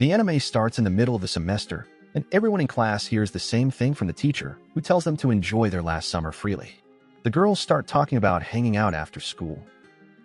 The anime starts in the middle of the semester, and everyone in class hears the same thing from the teacher, who tells them to enjoy their last summer freely. The girls start talking about hanging out after school.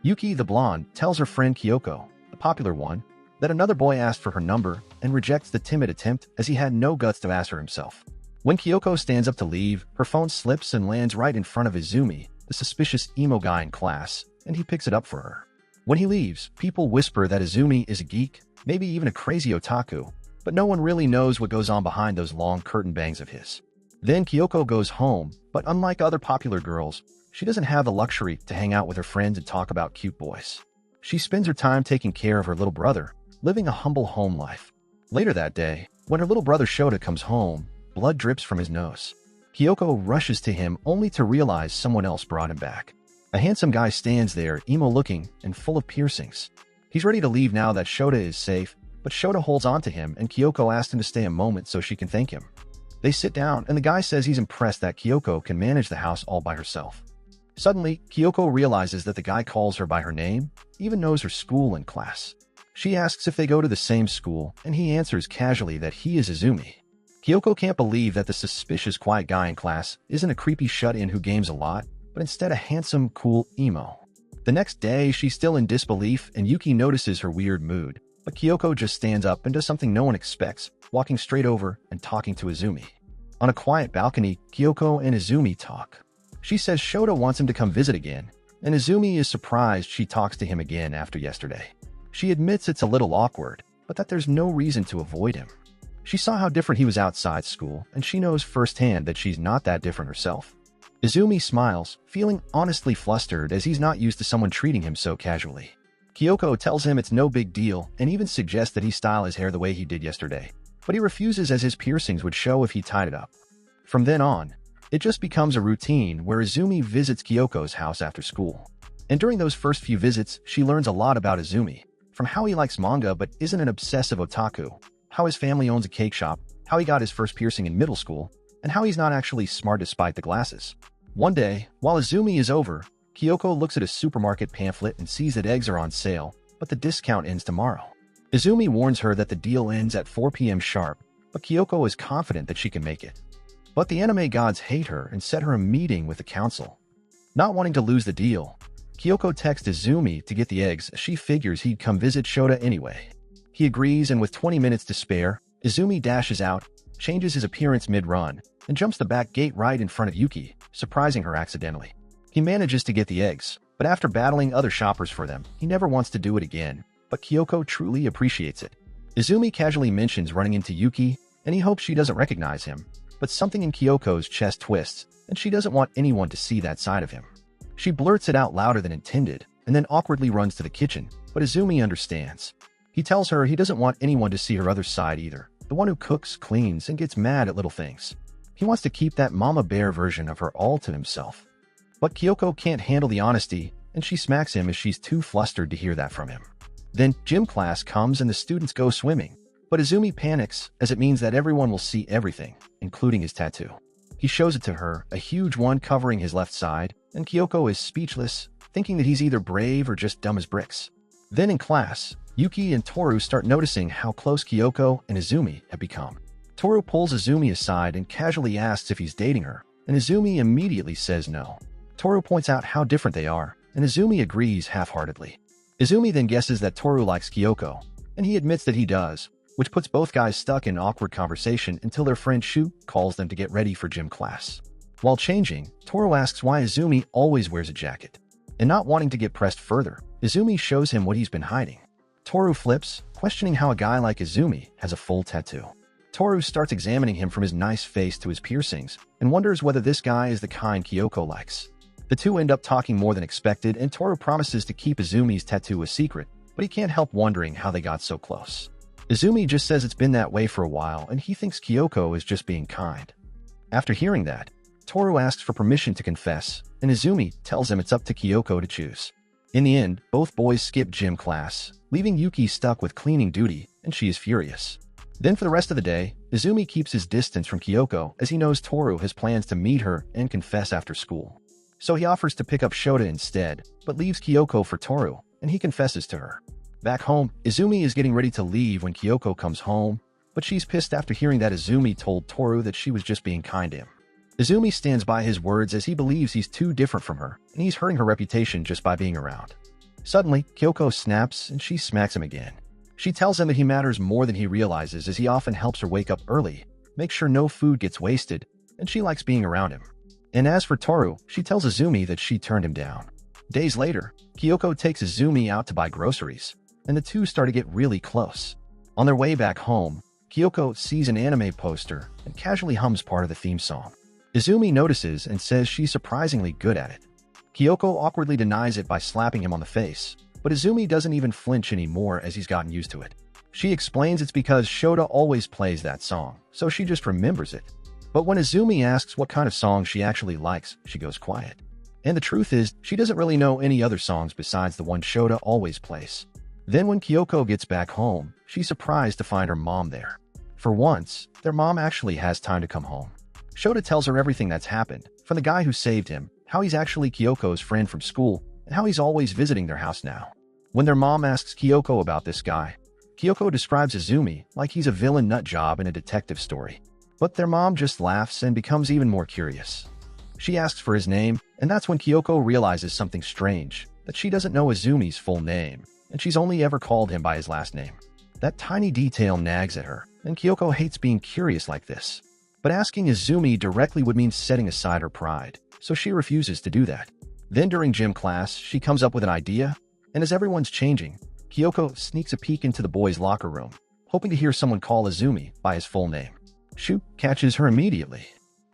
Yuki, the blonde, tells her friend Kyoko, the popular one, that another boy asked for her number and rejects the timid attempt as he had no guts to ask her himself. When Kyoko stands up to leave, her phone slips and lands right in front of Izumi, the suspicious emo guy in class, and he picks it up for her. When he leaves, people whisper that Izumi is a geek, maybe even a crazy otaku, but no one really knows what goes on behind those long curtain bangs of his. Then Kyoko goes home, but unlike other popular girls, she doesn't have the luxury to hang out with her friends and talk about cute boys. She spends her time taking care of her little brother, living a humble home life. Later that day, when her little brother Shota comes home, blood drips from his nose. Kyoko rushes to him only to realize someone else brought him back. A handsome guy stands there, emo-looking and full of piercings. He's ready to leave now that Shota is safe, but Shota holds on to him and Kyoko asks him to stay a moment so she can thank him. They sit down and the guy says he's impressed that Kyoko can manage the house all by herself. Suddenly, Kyoko realizes that the guy calls her by her name, even knows her school and class. She asks if they go to the same school, and he answers casually that he is Izumi. Kyoko can't believe that the suspicious quiet guy in class isn't a creepy shut-in who games a lot, but instead a handsome, cool emo. The next day, she's still in disbelief and Yuki notices her weird mood, but Kyoko just stands up and does something no one expects, walking straight over and talking to Izumi. On a quiet balcony, Kyoko and Izumi talk. She says Shota wants him to come visit again, and Izumi is surprised she talks to him again after yesterday. She admits it's a little awkward, but that there's no reason to avoid him. She saw how different he was outside school, and she knows firsthand that she's not that different herself. Izumi smiles, feeling honestly flustered as he's not used to someone treating him so casually. Kyoko tells him it's no big deal and even suggests that he style his hair the way he did yesterday, but he refuses as his piercings would show if he tied it up. From then on, it just becomes a routine where Izumi visits Kyoko's house after school. And during those first few visits, she learns a lot about Izumi, from how he likes manga but isn't an obsessive otaku, how his family owns a cake shop, how he got his first piercing in middle school, and how he's not actually smart despite the glasses. One day, while Izumi is over, Kyoko looks at a supermarket pamphlet and sees that eggs are on sale, but the discount ends tomorrow. Izumi warns her that the deal ends at 4 p.m. sharp, but Kyoko is confident that she can make it. But the anime gods hate her and set her a meeting with the council. Not wanting to lose the deal, Kyoko texts Izumi to get the eggs as she figures he'd come visit Shota anyway. He agrees, and with 20 minutes to spare, Izumi dashes out, changes his appearance mid-run, and jumps the back gate right in front of Yuki, surprising her accidentally. He manages to get the eggs, but after battling other shoppers for them, he never wants to do it again, but Kyoko truly appreciates it. Izumi casually mentions running into Yuki, and he hopes she doesn't recognize him, but something in Kyoko's chest twists, and she doesn't want anyone to see that side of him. She blurts it out louder than intended, and then awkwardly runs to the kitchen, but Izumi understands. He tells her he doesn't want anyone to see her other side either, the one who cooks, cleans, and gets mad at little things. He wants to keep that mama bear version of her all to himself. But Kyoko can't handle the honesty, and she smacks him as she's too flustered to hear that from him. Then gym class comes and the students go swimming, but Izumi panics as it means that everyone will see everything, including his tattoo. He shows it to her, a huge one covering his left side, and Kyoko is speechless, thinking that he's either brave or just dumb as bricks. Then in class, Yuki and Toru start noticing how close Kyoko and Izumi have become. Toru pulls Izumi aside and casually asks if he's dating her, and Izumi immediately says no. Toru points out how different they are, and Izumi agrees half-heartedly. Izumi then guesses that Toru likes Kyoko, and he admits that he does, which puts both guys stuck in awkward conversation until their friend Shu calls them to get ready for gym class. While changing, Toru asks why Izumi always wears a jacket. And not wanting to get pressed further, Izumi shows him what he's been hiding. Toru flips, questioning how a guy like Izumi has a full tattoo. Toru starts examining him from his nice face to his piercings, and wonders whether this guy is the kind Kyoko likes. The two end up talking more than expected, and Toru promises to keep Izumi's tattoo a secret, but he can't help wondering how they got so close. Izumi just says it's been that way for a while, and he thinks Kyoko is just being kind. After hearing that, Toru asks for permission to confess, and Izumi tells him it's up to Kyoko to choose. In the end, both boys skip gym class, leaving Yuki stuck with cleaning duty, and she is furious. Then for the rest of the day, Izumi keeps his distance from Kyoko as he knows Toru has plans to meet her and confess after school. So he offers to pick up Shota instead, but leaves Kyoko for Toru, and he confesses to her. Back home, Izumi is getting ready to leave when Kyoko comes home, but she's pissed after hearing that Izumi told Toru that she was just being kind to him. Izumi stands by his words as he believes he's too different from her, and he's hurting her reputation just by being around. Suddenly, Kyoko snaps and she smacks him again. She tells him that he matters more than he realizes as he often helps her wake up early, makes sure no food gets wasted, and she likes being around him. And as for Toru, she tells Izumi that she turned him down. Days later, Kyoko takes Izumi out to buy groceries, and the two start to get really close. On their way back home, Kyoko sees an anime poster and casually hums part of the theme song. Izumi notices and says she's surprisingly good at it. Kyoko awkwardly denies it by slapping him on the face, but Izumi doesn't even flinch anymore as he's gotten used to it. She explains it's because Shota always plays that song, so she just remembers it. But when Izumi asks what kind of song she actually likes, she goes quiet. And the truth is, she doesn't really know any other songs besides the one Shota always plays. Then when Kyoko gets back home, she's surprised to find her mom there. For once, their mom actually has time to come home. Shota tells her everything that's happened, from the guy who saved him, how he's actually Kyoko's friend from school, and how he's always visiting their house now. When their mom asks Kyoko about this guy, Kyoko describes Izumi like he's a villain nut job in a detective story. But their mom just laughs and becomes even more curious. She asks for his name, and that's when Kyoko realizes something strange, that she doesn't know Izumi's full name, and she's only ever called him by his last name. That tiny detail nags at her, and Kyoko hates being curious like this. But asking Izumi directly would mean setting aside her pride, so she refuses to do that. Then during gym class, she comes up with an idea, and as everyone's changing, Kyoko sneaks a peek into the boys' locker room, hoping to hear someone call Izumi by his full name. Shu catches her immediately.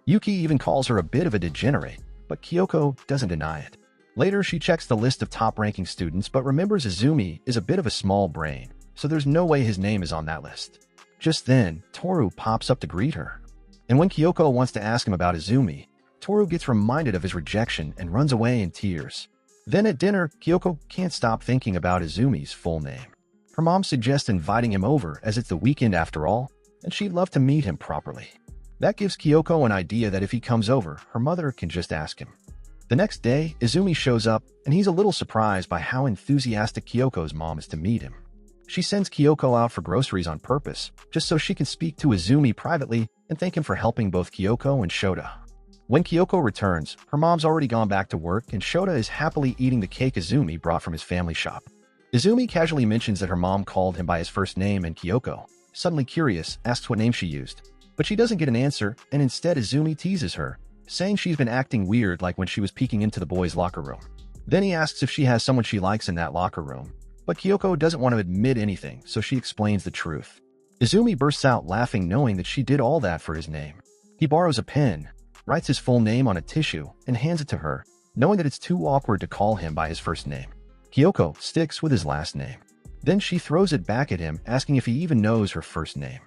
Yuki even calls her a bit of a degenerate, but Kyoko doesn't deny it. Later, she checks the list of top-ranking students but remembers Izumi is a bit of a small brain, so there's no way his name is on that list. Just then, Toru pops up to greet her. And when Kyoko wants to ask him about Izumi, Toru gets reminded of his rejection and runs away in tears. Then at dinner, Kyoko can't stop thinking about Izumi's full name. Her mom suggests inviting him over as it's the weekend after all, and she'd love to meet him properly. That gives Kyoko an idea that if he comes over, her mother can just ask him. The next day, Izumi shows up, and he's a little surprised by how enthusiastic Kyoko's mom is to meet him. She sends Kyoko out for groceries on purpose, just so she can speak to Izumi privately and thank him for helping both Kyoko and Shota. When Kyoko returns, her mom's already gone back to work and Shota is happily eating the cake Izumi brought from his family shop. Izumi casually mentions that her mom called him by his first name and Kyoko, suddenly curious, asks what name she used. But she doesn't get an answer, and instead Izumi teases her, saying she's been acting weird like when she was peeking into the boys' locker room. Then he asks if she has someone she likes in that locker room, but Kyoko doesn't want to admit anything, so she explains the truth. Izumi bursts out laughing knowing that she did all that for his name. He borrows a pen, writes his full name on a tissue, and hands it to her, knowing that it's too awkward to call him by his first name. Kyoko sticks with his last name. Then she throws it back at him, asking if he even knows her first name.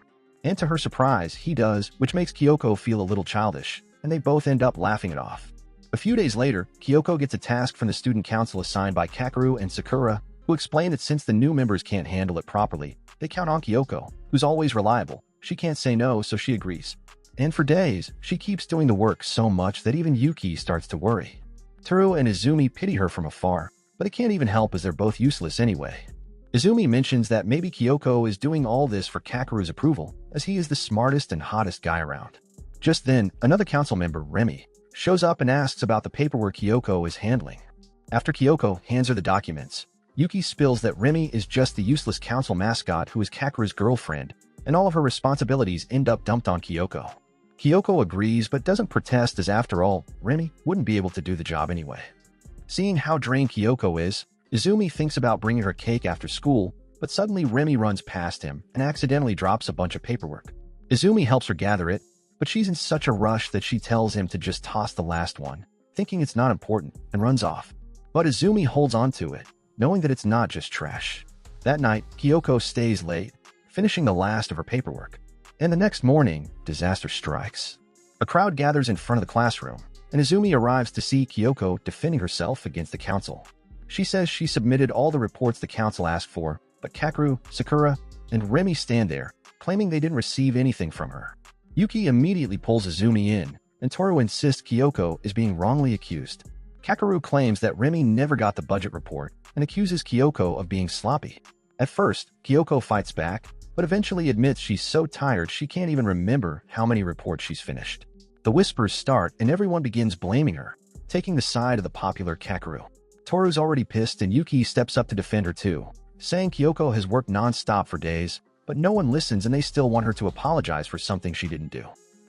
And to her surprise, he does, which makes Kyoko feel a little childish, and they both end up laughing it off. A few days later, Kyoko gets a task from the student council assigned by Kakeru and Sakura, who explain that since the new members can't handle it properly, they count on Kyoko, who's always reliable. She can't say no, so she agrees. And for days, she keeps doing the work so much that even Yuki starts to worry. Toru and Izumi pity her from afar, but they can't even help as they're both useless anyway. Izumi mentions that maybe Kyoko is doing all this for Kakeru's approval, as he is the smartest and hottest guy around. Just then, another council member, Remy, shows up and asks about the paperwork Kyoko is handling. After Kyoko hands her the documents, Yuki spills that Remy is just the useless council mascot who is Kakeru's girlfriend, and all of her responsibilities end up dumped on Kyoko. Kyoko agrees but doesn't protest as after all, Remy wouldn't be able to do the job anyway. Seeing how drained Kyoko is, Izumi thinks about bringing her cake after school, but suddenly Remy runs past him and accidentally drops a bunch of paperwork. Izumi helps her gather it, but she's in such a rush that she tells him to just toss the last one, thinking it's not important, and runs off. But Izumi holds on to it, knowing that it's not just trash. That night, Kyoko stays late, finishing the last of her paperwork. And the next morning, disaster strikes. A crowd gathers in front of the classroom, and Izumi arrives to see Kyoko defending herself against the council. She says she submitted all the reports the council asked for, but Kakeru, Sakura, and Remy stand there, claiming they didn't receive anything from her. Yuki immediately pulls Izumi in, and Toru insists Kyoko is being wrongly accused. Kakeru claims that Remy never got the budget report and accuses Kyoko of being sloppy. At first, Kyoko fights back, but eventually admits she's so tired she can't even remember how many reports she's finished. The whispers start and everyone begins blaming her, taking the side of the popular Kakeru. Toru's already pissed and Yuki steps up to defend her too, saying Kyoko has worked non-stop for days, but no one listens and they still want her to apologize for something she didn't do.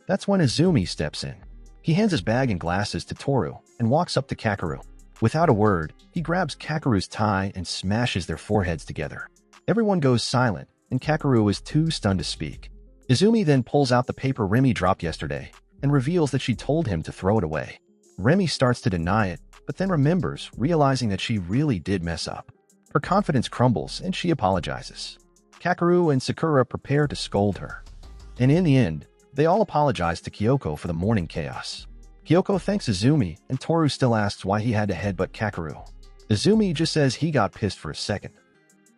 That's when Izumi steps in. He hands his bag and glasses to Toru and walks up to Kakeru. Without a word, he grabs Kakeru's tie and smashes their foreheads together. Everyone goes silent, and Kakeru is too stunned to speak. Izumi then pulls out the paper Remy dropped yesterday and reveals that she told him to throw it away. Remy starts to deny it, but then remembers, realizing that she really did mess up. Her confidence crumbles and she apologizes. Kakeru and Sakura prepare to scold her. And in the end, they all apologize to Kyoko for the morning chaos. Kyoko thanks Izumi, and Toru still asks why he had to headbutt Kakeru. Izumi just says he got pissed for a second.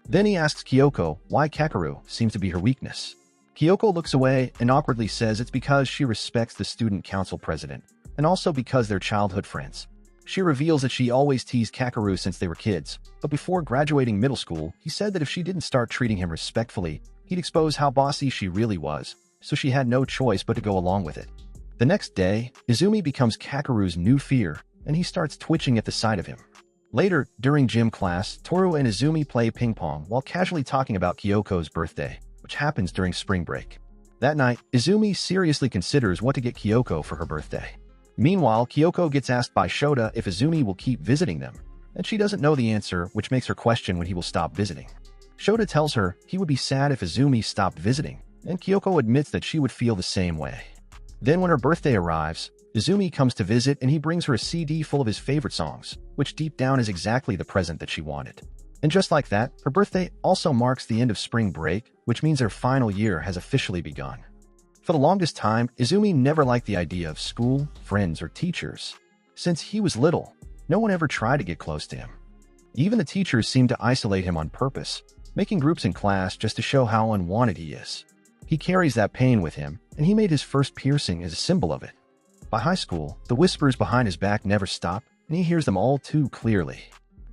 Then he asks Kyoko why Kakeru seems to be her weakness. Kyoko looks away and awkwardly says it's because she respects the student council president, and also because they're childhood friends. She reveals that she always teased Kakeru since they were kids, but before graduating middle school, he said that if she didn't start treating him respectfully, he'd expose how bossy she really was, so she had no choice but to go along with it. The next day, Izumi becomes Kakeru's new fear, and he starts twitching at the sight of him. Later, during gym class, Toru and Izumi play ping pong while casually talking about Kyoko's birthday, which happens during spring break. That night, Izumi seriously considers what to get Kyoko for her birthday. Meanwhile, Kyoko gets asked by Shota if Izumi will keep visiting them, and she doesn't know the answer, which makes her question when he will stop visiting. Shota tells her he would be sad if Izumi stopped visiting, and Kyoko admits that she would feel the same way. Then when her birthday arrives, Izumi comes to visit and he brings her a CD full of his favorite songs, which deep down is exactly the present that she wanted. And just like that, her birthday also marks the end of spring break, which means their final year has officially begun. For the longest time, Izumi never liked the idea of school, friends, or teachers. Since he was little, no one ever tried to get close to him. Even the teachers seemed to isolate him on purpose, making groups in class just to show how unwanted he is. He carries that pain with him, and he made his first piercing as a symbol of it. By high school, the whispers behind his back never stop, and he hears them all too clearly.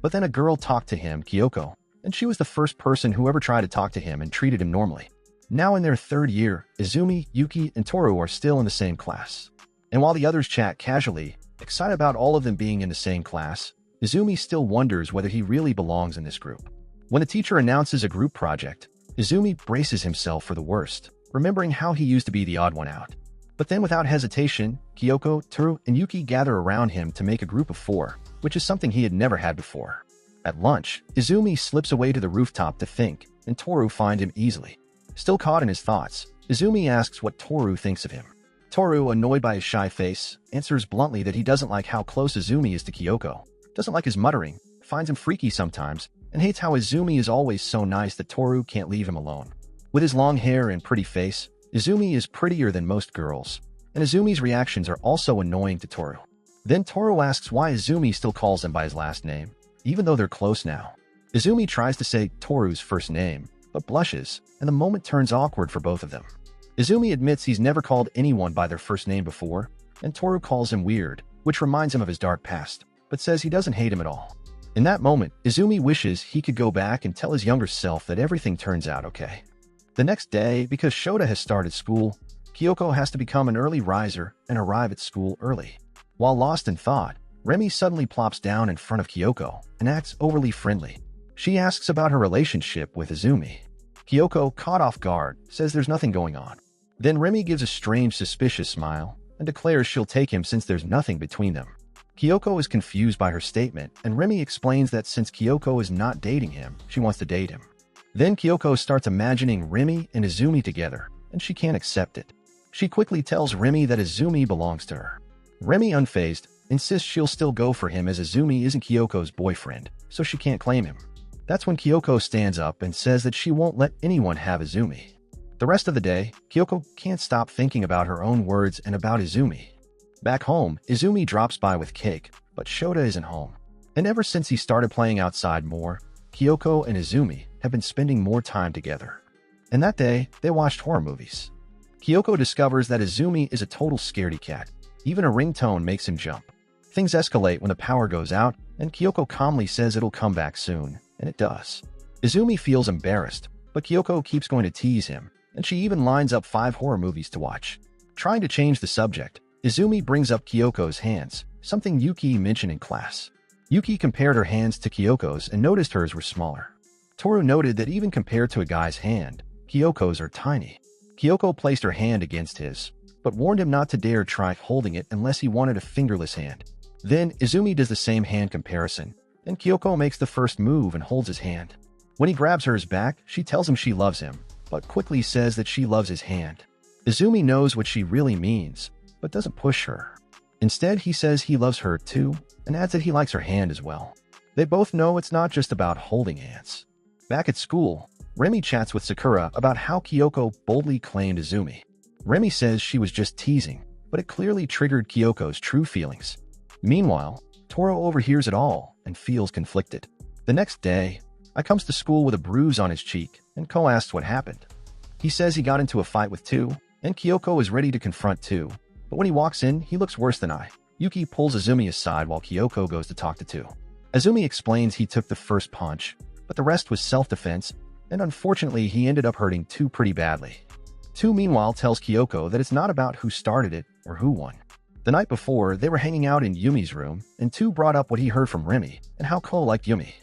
But then a girl talked to him, Kyoko, and she was the first person who ever tried to talk to him and treated him normally. Now in their third year, Izumi, Yuki, and Toru are still in the same class. And while the others chat casually, excited about all of them being in the same class, Izumi still wonders whether he really belongs in this group. When the teacher announces a group project, Izumi braces himself for the worst, remembering how he used to be the odd one out. But then without hesitation, Kyoko, Toru, and Yuki gather around him to make a group of 4, which is something he had never had before. At lunch, Izumi slips away to the rooftop to think, and Toru finds him easily. Still caught in his thoughts, Izumi asks what Toru thinks of him. Toru, annoyed by his shy face, answers bluntly that he doesn't like how close Izumi is to Kyoko, doesn't like his muttering, finds him freaky sometimes, and hates how Izumi is always so nice that Toru can't leave him alone. With his long hair and pretty face, Izumi is prettier than most girls, and Izumi's reactions are also annoying to Toru. Then Toru asks why Izumi still calls him by his last name, even though they're close now. Izumi tries to say Toru's first name, but blushes, and the moment turns awkward for both of them. Izumi admits he's never called anyone by their first name before, and Toru calls him weird, which reminds him of his dark past, but says he doesn't hate him at all. In that moment, Izumi wishes he could go back and tell his younger self that everything turns out okay. The next day, because Shota has started school, Kyoko has to become an early riser and arrive at school early. While lost in thought, Remy suddenly plops down in front of Kyoko and acts overly friendly. She asks about her relationship with Izumi. Kyoko, caught off guard, says there's nothing going on. Then Remy gives a strange, suspicious smile and declares she'll take him since there's nothing between them. Kyoko is confused by her statement, and Remy explains that since Kyoko is not dating him, she wants to date him. Then Kyoko starts imagining Remy and Izumi together, and she can't accept it. She quickly tells Remy that Izumi belongs to her. Remy, unfazed, insists she'll still go for him as Izumi isn't Kyoko's boyfriend, so she can't claim him. That's when Kyoko stands up and says that she won't let anyone have Izumi. The rest of the day, Kyoko can't stop thinking about her own words and about Izumi. Back home, Izumi drops by with cake, but Shota isn't home. And ever since he started playing outside more, Kyoko and Izumi have been spending more time together. And that day, they watched horror movies. Kyoko discovers that Izumi is a total scaredy cat. Even a ringtone makes him jump. Things escalate when the power goes out, and Kyoko calmly says it'll come back soon, and it does. Izumi feels embarrassed, but Kyoko keeps going to tease him, and she even lines up 5 horror movies to watch. Trying to change the subject, Izumi brings up Kyoko's hands, something Yuki mentioned in class. Yuki compared her hands to Kyoko's and noticed hers were smaller. Toru noted that even compared to a guy's hand, Kyoko's are tiny. Kyoko placed her hand against his, but warned him not to dare try holding it unless he wanted a fingerless hand. Then Izumi does the same hand comparison, and Kyoko makes the first move and holds his hand. When he grabs hers back, she tells him she loves him, but quickly says that she loves his hand. Izumi knows what she really means, but doesn't push her. Instead, he says he loves her too, and adds that he likes her hand as well. They both know it's not just about holding hands. Back at school, Remi chats with Sakura about how Kyoko boldly claimed Izumi. Remi says she was just teasing, but it clearly triggered Kyoko's true feelings. Meanwhile, Toru overhears it all and feels conflicted. The next day, I comes to school with a bruise on his cheek, and Ko asks what happened. He says he got into a fight with Tu, and Kyoko is ready to confront Tu. But when he walks in, he looks worse than I. Yuki pulls Izumi aside while Kyoko goes to talk to Tu. Izumi explains he took the first punch, but the rest was self-defense, and unfortunately he ended up hurting Tu pretty badly. Tu meanwhile tells Kyoko that it's not about who started it or who won. The night before, they were hanging out in Yumi's room, and Tu brought up what he heard from Remi and how Ko liked Yumi.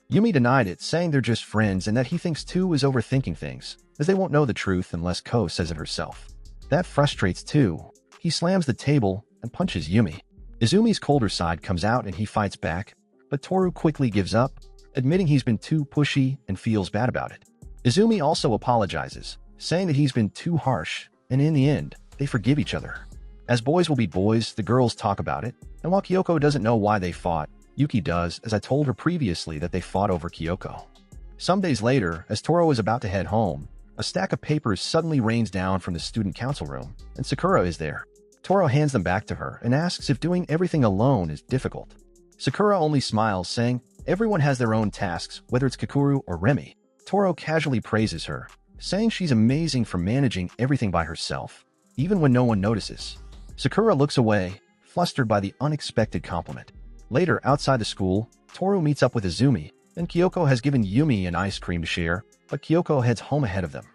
Yumi denied it, saying they're just friends and that he thinks Tu is overthinking things, as they won't know the truth unless Ko says it herself. That frustrates Tu. He slams the table and punches Yumi. Izumi's colder side comes out and he fights back, but Toru quickly gives up, admitting he's been too pushy and feels bad about it. Izumi also apologizes, saying that he's been too harsh, and in the end, they forgive each other. As boys will be boys, the girls talk about it, and while Kyoko doesn't know why they fought, Yuki does, as I told her previously that they fought over Kyoko. Some days later, as Toru is about to head home, a stack of papers suddenly rains down from the student council room, and Sakura is there. Toru hands them back to her and asks if doing everything alone is difficult. Sakura only smiles, saying, everyone has their own tasks, whether it's Kakuru or Remi. Toru casually praises her, saying she's amazing for managing everything by herself, even when no one notices. Sakura looks away, flustered by the unexpected compliment. Later, outside the school, Toru meets up with Izumi, and Kyoko has given Yumi an ice cream to share, but Kyoko heads home ahead of them.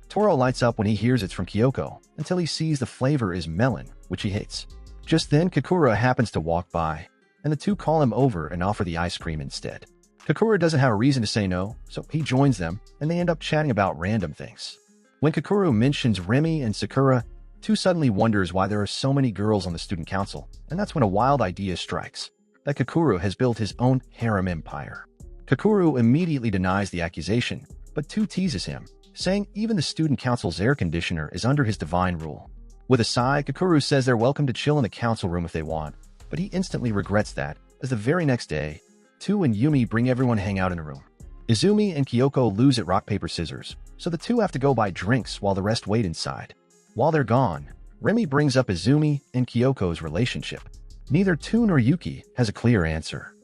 Toru lights up when he hears it's from Kyoko, until he sees the flavor is melon, which he hates. Just then, Kakura happens to walk by, and the two call him over and offer the ice cream instead. Kakura doesn't have a reason to say no, so he joins them, and they end up chatting about random things. When Kakuru mentions Remi and Sakura, Tu suddenly wonders why there are so many girls on the student council, and that's when a wild idea strikes, that Kakuru has built his own harem empire. Kakuru immediately denies the accusation, but Tu teases him, saying even the student council's air conditioner is under his divine rule. With a sigh, Kakuru says they're welcome to chill in the council room if they want, but he instantly regrets that, as the very next day, Tu and Yumi bring everyone to hang out in a room. Izumi and Kyoko lose at rock, paper, scissors, so the two have to go buy drinks while the rest wait inside. While they're gone, Remi brings up Izumi and Kyoko's relationship. Neither Tu nor Yuki has a clear answer.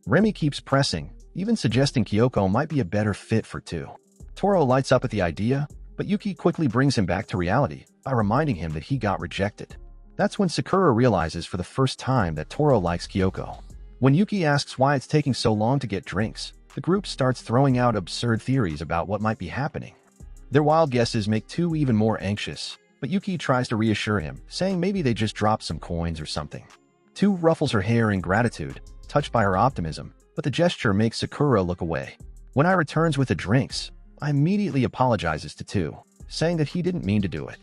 Remi keeps pressing, even suggesting Kyoko might be a better fit for Tu. Toru lights up at the idea, but Yuki quickly brings him back to reality by reminding him that he got rejected. That's when Sakura realizes for the first time that Toru likes Kyoko. When Yuki asks why it's taking so long to get drinks, the group starts throwing out absurd theories about what might be happening. Their wild guesses make Tu even more anxious, but Yuki tries to reassure him, saying maybe they just dropped some coins or something. Tu ruffles her hair in gratitude, touched by her optimism, but the gesture makes Sakura look away. When I returns with the drinks, I immediately apologizes to Tu, saying that he didn't mean to do it.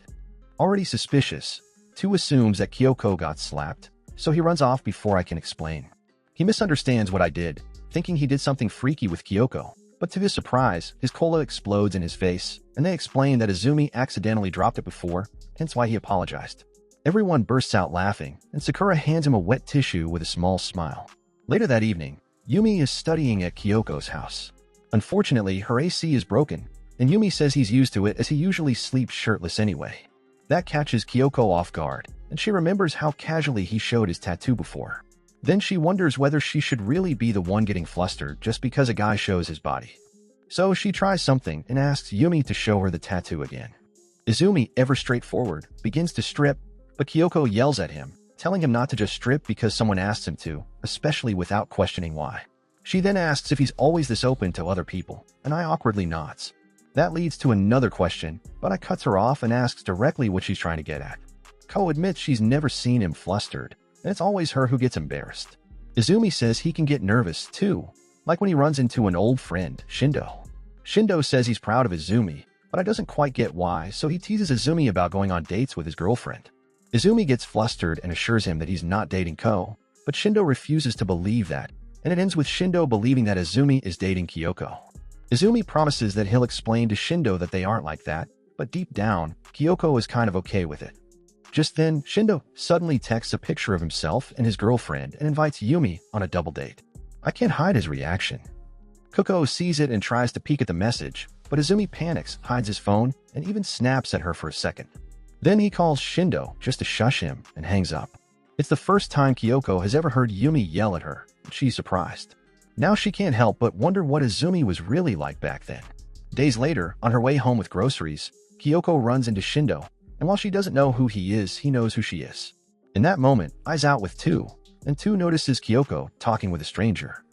Already suspicious, Tu assumes that Kyoko got slapped, so he runs off before I can explain. He misunderstands what I did, thinking he did something freaky with Kyoko, but to his surprise, his cola explodes in his face, and they explain that Izumi accidentally dropped it before, hence why he apologized. Everyone bursts out laughing, and Sakura hands him a wet tissue with a small smile. Later that evening, Yumi is studying at Kyoko's house. Unfortunately, her AC is broken, and Yumi says he's used to it as he usually sleeps shirtless anyway. That catches Kyoko off guard, and she remembers how casually he showed his tattoo before. Then she wonders whether she should really be the one getting flustered just because a guy shows his body. So she tries something and asks Yumi to show her the tattoo again. Izumi, ever straightforward, begins to strip, but Kyoko yells at him, telling him not to just strip because someone asks him to, especially without questioning why. She then asks if he's always this open to other people, and I awkwardly nods. That leads to another question, but I cuts her off and asks directly what she's trying to get at. Ko admits she's never seen him flustered, and it's always her who gets embarrassed. Izumi says he can get nervous too, like when he runs into an old friend, Shindo. Shindo says he's proud of Izumi, but I doesn't quite get why, so he teases Izumi about going on dates with his girlfriend. Izumi gets flustered and assures him that he's not dating Ko, but Shindo refuses to believe that, and it ends with Shindo believing that Izumi is dating Kyoko. Izumi promises that he'll explain to Shindo that they aren't like that, but deep down, Kyoko is kind of okay with it. Just then, Shindo suddenly texts a picture of himself and his girlfriend and invites Yumi on a double date. I can't hide his reaction. Kyoko sees it and tries to peek at the message, but Izumi panics, hides his phone, and even snaps at her for a second. Then he calls Shindo just to shush him and hangs up. It's the first time Kyoko has ever heard Yumi yell at her, and she's surprised. Now she can't help but wonder what Izumi was really like back then. Days later, on her way home with groceries, Kyoko runs into Shindo, and while she doesn't know who he is, he knows who she is. In that moment, eyes out with Tu, and Tu notices Kyoko talking with a stranger.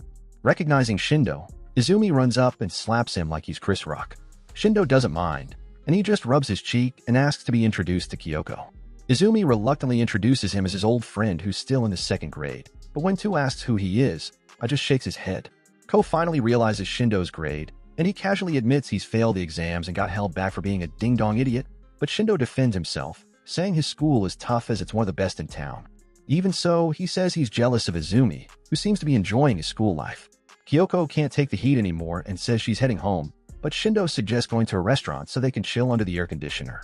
Recognizing Shindo, Izumi runs up and slaps him like he's Chris Rock. Shindo doesn't mind, and he just rubs his cheek and asks to be introduced to Kyoko. Izumi reluctantly introduces him as his old friend who's still in the second grade, but when Tu asks who he is, I just shakes his head. Ko finally realizes Shindo's grade, and he casually admits he's failed the exams and got held back for being a ding-dong idiot, but Shindo defends himself, saying his school is tough as it's one of the best in town. Even so, he says he's jealous of Izumi, who seems to be enjoying his school life. Kyoko can't take the heat anymore and says she's heading home, but Shindo suggests going to a restaurant so they can chill under the air conditioner.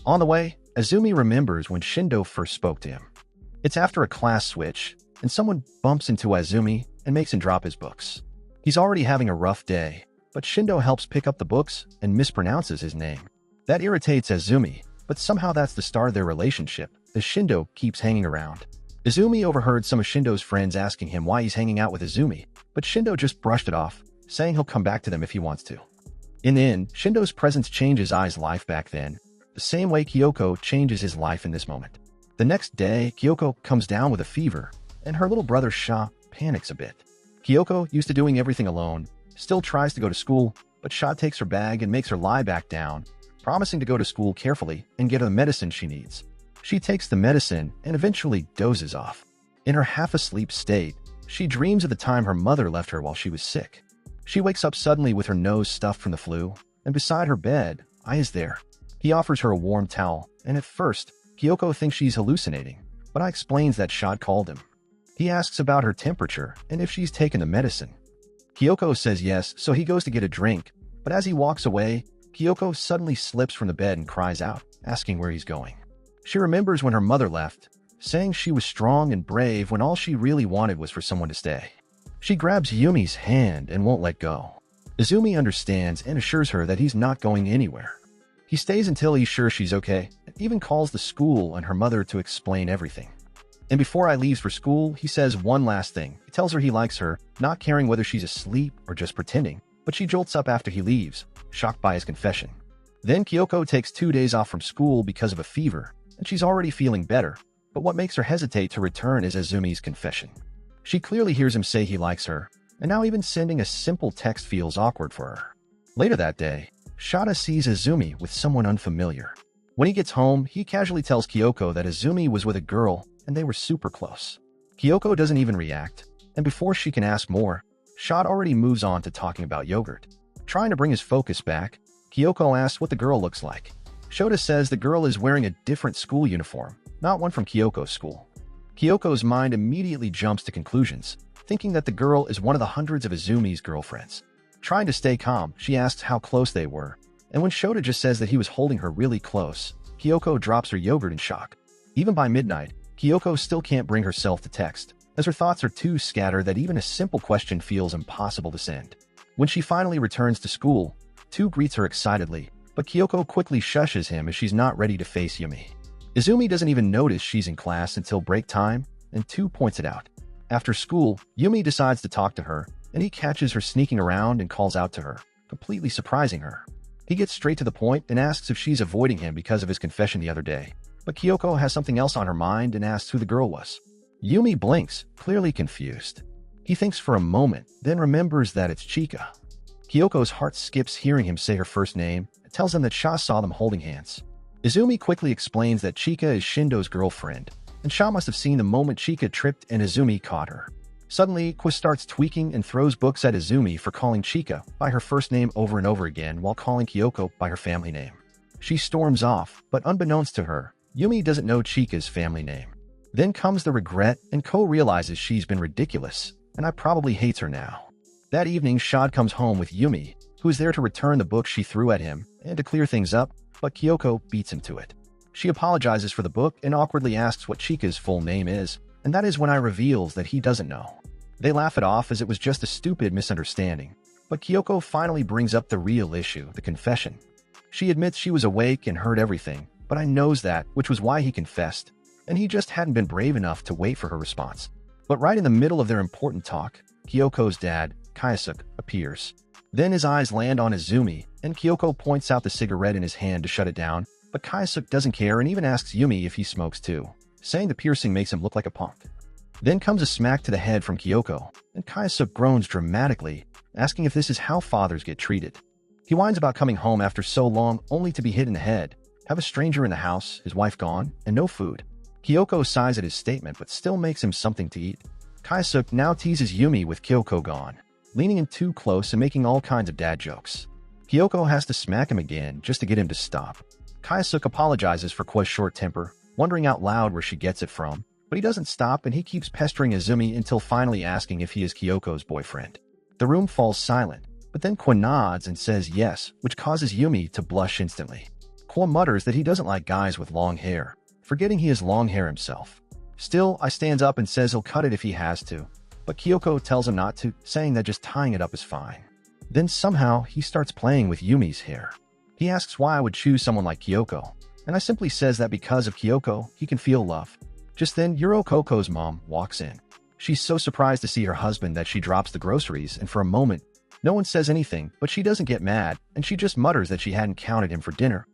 On the way, Izumi remembers when Shindo first spoke to him. It's after a class switch, and someone bumps into Izumi and makes him drop his books. He's already having a rough day, but Shindo helps pick up the books and mispronounces his name. That irritates Izumi, but somehow that's the start of their relationship, as Shindo keeps hanging around. Izumi overheard some of Shindo's friends asking him why he's hanging out with Izumi, but Shindo just brushed it off, saying he'll come back to them if he wants to. In the end, Shindo's presence changes Ai's life back then, the same way Kyoko changes his life in this moment. The next day, Kyoko comes down with a fever, and her little brother Sha panics a bit. Kyoko, used to doing everything alone, still tries to go to school, but Sha takes her bag and makes her lie back down, promising to go to school carefully and get her the medicine she needs. She takes the medicine and eventually dozes off. In her half-asleep state, she dreams of the time her mother left her while she was sick. She wakes up suddenly with her nose stuffed from the flu, and beside her bed, Ai is there. He offers her a warm towel, and at first, Kyoko thinks she's hallucinating, but Ai explains that Shad called him. He asks about her temperature and if she's taken the medicine. Kyoko says yes, so he goes to get a drink, but as he walks away, Kyoko suddenly slips from the bed and cries out, asking where he's going. She remembers when her mother left, saying she was strong and brave when all she really wanted was for someone to stay. She grabs Yumi's hand and won't let go. Izumi understands and assures her that he's not going anywhere. He stays until he's sure she's okay, and even calls the school and her mother to explain everything. And before Ai leaves for school, he says one last thing. He tells her he likes her, not caring whether she's asleep or just pretending, but she jolts up after he leaves, shocked by his confession. Then Kyoko takes 2 days off from school because of a fever, and she's already feeling better, but what makes her hesitate to return is Izumi's confession. She clearly hears him say he likes her, and now even sending a simple text feels awkward for her. Later that day, Shada sees Izumi with someone unfamiliar. When he gets home, he casually tells Kyoko that Izumi was with a girl and they were super close. Kyoko doesn't even react, and before she can ask more, Shad already moves on to talking about yogurt. Trying to bring his focus back, Kyoko asks what the girl looks like. Shota says the girl is wearing a different school uniform, not one from Kyoko's school. Kyoko's mind immediately jumps to conclusions, thinking that the girl is one of the hundreds of Izumi's girlfriends. Trying to stay calm, she asks how close they were, and when Shota just says that he was holding her really close, Kyoko drops her yogurt in shock. Even by midnight, Kyoko still can't bring herself to text, as her thoughts are too scattered that even a simple question feels impossible to send. When she finally returns to school, Tu greets her excitedly, but Kyoko quickly shushes him as she's not ready to face Yumi. Izumi doesn't even notice she's in class until break time, and Tu points it out. After school, Yumi decides to talk to her, and he catches her sneaking around and calls out to her, completely surprising her. He gets straight to the point and asks if she's avoiding him because of his confession the other day, but Kyoko has something else on her mind and asks who the girl was. Yumi blinks, clearly confused. He thinks for a moment, then remembers that it's Chika. Kyoko's heart skips hearing him say her first name and tells him that Sha saw them holding hands. Izumi quickly explains that Chika is Shindo's girlfriend, and Sha must have seen the moment Chika tripped and Izumi caught her. Suddenly, Kwa starts tweaking and throws books at Izumi for calling Chika by her first name over and over again while calling Kyoko by her family name. She storms off, but unbeknownst to her, Yumi doesn't know Chika's family name. Then comes the regret, and Ko realizes she's been ridiculous, and I probably hates her now. That evening, Shad comes home with Yumi, who is there to return the book she threw at him and to clear things up, but Kyoko beats him to it. She apologizes for the book and awkwardly asks what Chika's full name is, and that is when I reveals that he doesn't know. They laugh it off as it was just a stupid misunderstanding, but Kyoko finally brings up the real issue, the confession. She admits she was awake and heard everything, but I knows that, which was why he confessed, and he just hadn't been brave enough to wait for her response. But right in the middle of their important talk, Kyoko's dad, Kyosuke, appears. Then his eyes land on Izumi, and Kyoko points out the cigarette in his hand to shut it down, but Kyosuke doesn't care and even asks Yumi if he smokes too, saying the piercing makes him look like a punk. Then comes a smack to the head from Kyoko, and Kyosuke groans dramatically, asking if this is how fathers get treated. He whines about coming home after so long only to be hit in the head, have a stranger in the house, his wife gone, and no food. Kyoko sighs at his statement but still makes him something to eat. Kyosuke now teases Yumi with Kyoko gone, leaning in too close and making all kinds of dad jokes. Kyoko has to smack him again just to get him to stop. Kyosuke apologizes for Kwa's short temper, wondering out loud where she gets it from, but he doesn't stop and he keeps pestering Izumi until finally asking if he is Kyoko's boyfriend. The room falls silent, but then Kwa nods and says yes, which causes Yumi to blush instantly. Kwa mutters that he doesn't like guys with long hair, forgetting he has long hair himself. Still, I stands up and says he'll cut it if he has to, but Kyoko tells him not to, saying that just tying it up is fine. Then somehow, he starts playing with Yumi's hair. He asks why I would choose someone like Kyoko, and I simply says that because of Kyoko, he can feel love. Just then, Yuro Koko's mom walks in. She's so surprised to see her husband that she drops the groceries, and for a moment, no one says anything, but she doesn't get mad, and she just mutters that she hadn't counted him for dinner.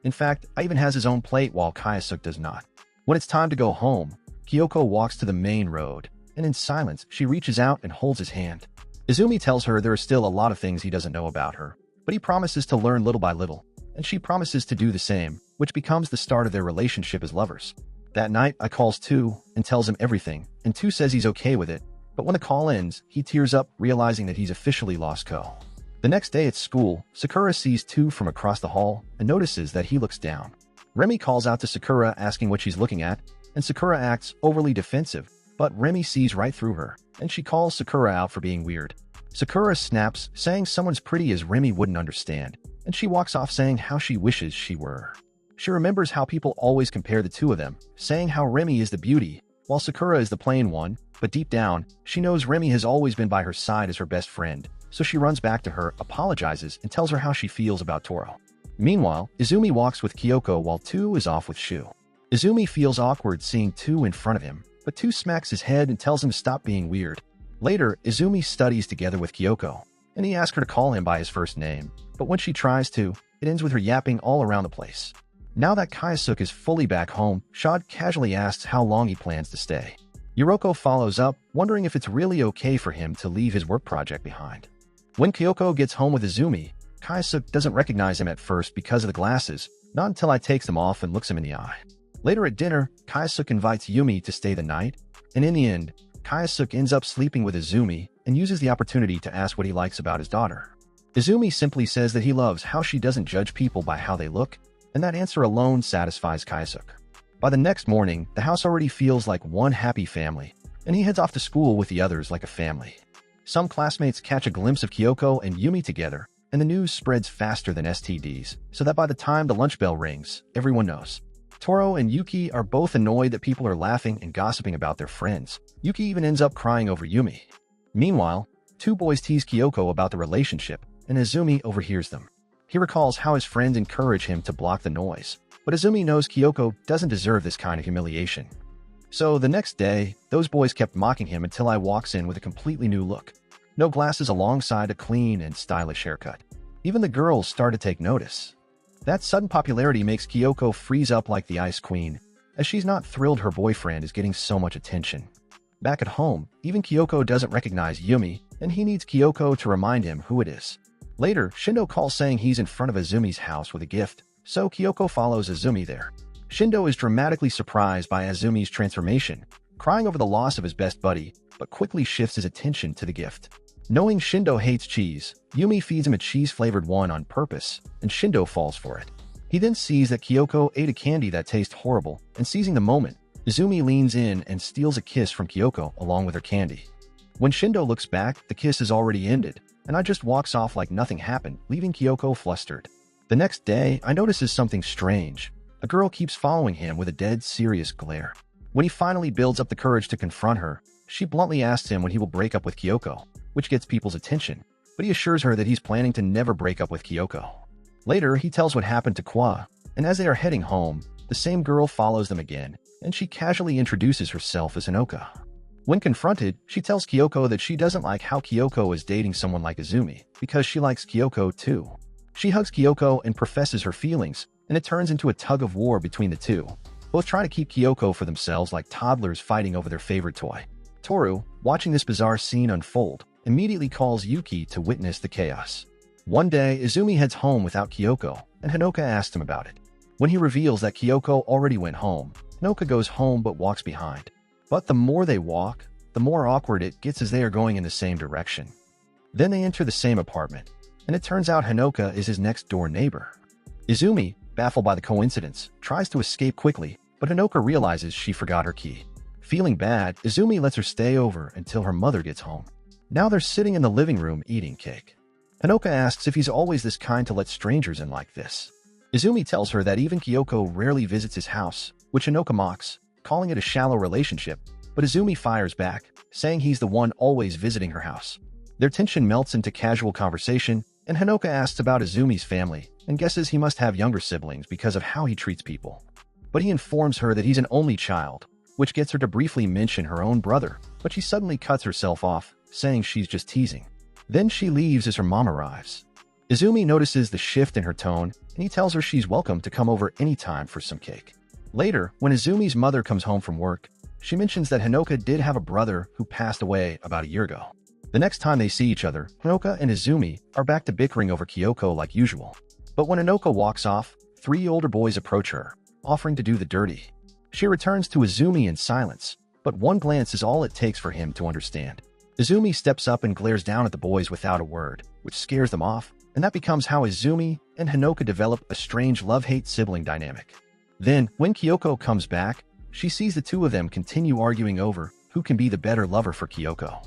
In fact, I even has his own plate while Kyosuke does not. When it's time to go home, Kyoko walks to the main road, and in silence, she reaches out and holds his hand. Izumi tells her there are still a lot of things he doesn't know about her, but he promises to learn little by little, and she promises to do the same, which becomes the start of their relationship as lovers. That night, I calls Tu and tells him everything, and Tu says he's okay with it, but when the call ends, he tears up, realizing that he's officially lost Ko. The next day at school, Sakura sees Tu from across the hall and notices that he looks down. Remy calls out to Sakura asking what she's looking at, and Sakura acts overly defensive, but Remy sees right through her, and she calls Sakura out for being weird. Sakura snaps, saying someone's pretty as Remy wouldn't understand, and she walks off saying how she wishes she were. She remembers how people always compare the two of them, saying how Remy is the beauty, while Sakura is the plain one, but deep down, she knows Remy has always been by her side as her best friend, so she runs back to her, apologizes, and tells her how she feels about Toro. Meanwhile, Izumi walks with Kyoko while Tu is off with Shu. Izumi feels awkward seeing Tu in front of him, but Tu smacks his head and tells him to stop being weird. Later, Izumi studies together with Kyoko, and he asks her to call him by his first name, but when she tries to, it ends with her yapping all around the place. Now that Kyosuke is fully back home, Shad casually asks how long he plans to stay. Yuroko follows up, wondering if it's really okay for him to leave his work project behind. When Kyoko gets home with Izumi, Kyosuke doesn't recognize him at first because of the glasses, not until I takes them off and looks him in the eye. Later at dinner, Kyosuke invites Yumi to stay the night, and in the end, Kyosuke ends up sleeping with Izumi and uses the opportunity to ask what he likes about his daughter. Izumi simply says that he loves how she doesn't judge people by how they look, and that answer alone satisfies Kyosuke. By the next morning, the house already feels like one happy family, and he heads off to school with the others like a family. Some classmates catch a glimpse of Kyoko and Yumi together, and the news spreads faster than STDs, so that by the time the lunch bell rings, everyone knows. Toro and Yuki are both annoyed that people are laughing and gossiping about their friends. Yuki even ends up crying over Yumi. Meanwhile, two boys tease Kyoko about the relationship, and Izumi overhears them. He recalls how his friends encourage him to block the noise, but Izumi knows Kyoko doesn't deserve this kind of humiliation. So the next day, those boys kept mocking him until I walks in with a completely new look. No glasses alongside a clean and stylish haircut. Even the girls start to take notice. That sudden popularity makes Kyoko freeze up like the Ice Queen, as she's not thrilled her boyfriend is getting so much attention. Back at home, even Kyoko doesn't recognize Yumi, and he needs Kyoko to remind him who it is. Later, Shindo calls saying he's in front of Azumi's house with a gift, so Kyoko follows Azumi there. Shindo is dramatically surprised by Azumi's transformation, crying over the loss of his best buddy, but quickly shifts his attention to the gift. Knowing Shindo hates cheese, Yumi feeds him a cheese-flavored one on purpose, and Shindo falls for it. He then sees that Kyoko ate a candy that tastes horrible, and seizing the moment, Izumi leans in and steals a kiss from Kyoko along with her candy. When Shindo looks back, the kiss is already ended, and I just walks off like nothing happened, leaving Kyoko flustered. The next day, I notices something strange. A girl keeps following him with a dead serious glare. When he finally builds up the courage to confront her, she bluntly asks him when he will break up with Kyoko, which gets people's attention, but he assures her that he's planning to never break up with Kyoko. Later, he tells what happened to Kwa, and as they are heading home, the same girl follows them again, and she casually introduces herself as Hanoka. When confronted, she tells Kyoko that she doesn't like how Kyoko is dating someone like Izumi, because she likes Kyoko too. She hugs Kyoko and professes her feelings, and it turns into a tug-of-war between the two, both trying to keep Kyoko for themselves like toddlers fighting over their favorite toy. Toru, watching this bizarre scene unfold, immediately calls Yuki to witness the chaos. One day, Izumi heads home without Kyoko, and Hanoka asks him about it. When he reveals that Kyoko already went home, Hanoka goes home but walks behind. But the more they walk, the more awkward it gets as they are going in the same direction. Then they enter the same apartment, and it turns out Hanoka is his next-door neighbor. Izumi, baffled by the coincidence, tries to escape quickly, but Hanoka realizes she forgot her key. Feeling bad, Izumi lets her stay over until her mother gets home. Now they're sitting in the living room eating cake. Hanoka asks if he's always this kind to let strangers in like this. Izumi tells her that even Kyoko rarely visits his house, which Hanoka mocks, calling it a shallow relationship, but Izumi fires back, saying he's the one always visiting her house. Their tension melts into casual conversation, and Hanoka asks about Izumi's family and guesses he must have younger siblings because of how he treats people. But he informs her that he's an only child, which gets her to briefly mention her own brother, but she suddenly cuts herself off, saying she's just teasing. Then she leaves as her mom arrives. Izumi notices the shift in her tone, and he tells her she's welcome to come over anytime for some cake. Later, when Izumi's mother comes home from work, she mentions that Hanoka did have a brother who passed away about a year ago. The next time they see each other, Hanoka and Izumi are back to bickering over Kyoko like usual. But when Hanoka walks off, 3 older boys approach her, offering to do the dirty. She returns to Izumi in silence, but one glance is all it takes for him to understand. Izumi steps up and glares down at the boys without a word, which scares them off, and that becomes how Izumi and Hanoka develop a strange love-hate sibling dynamic. Then, when Kyoko comes back, she sees the two of them continue arguing over who can be the better lover for Kyoko.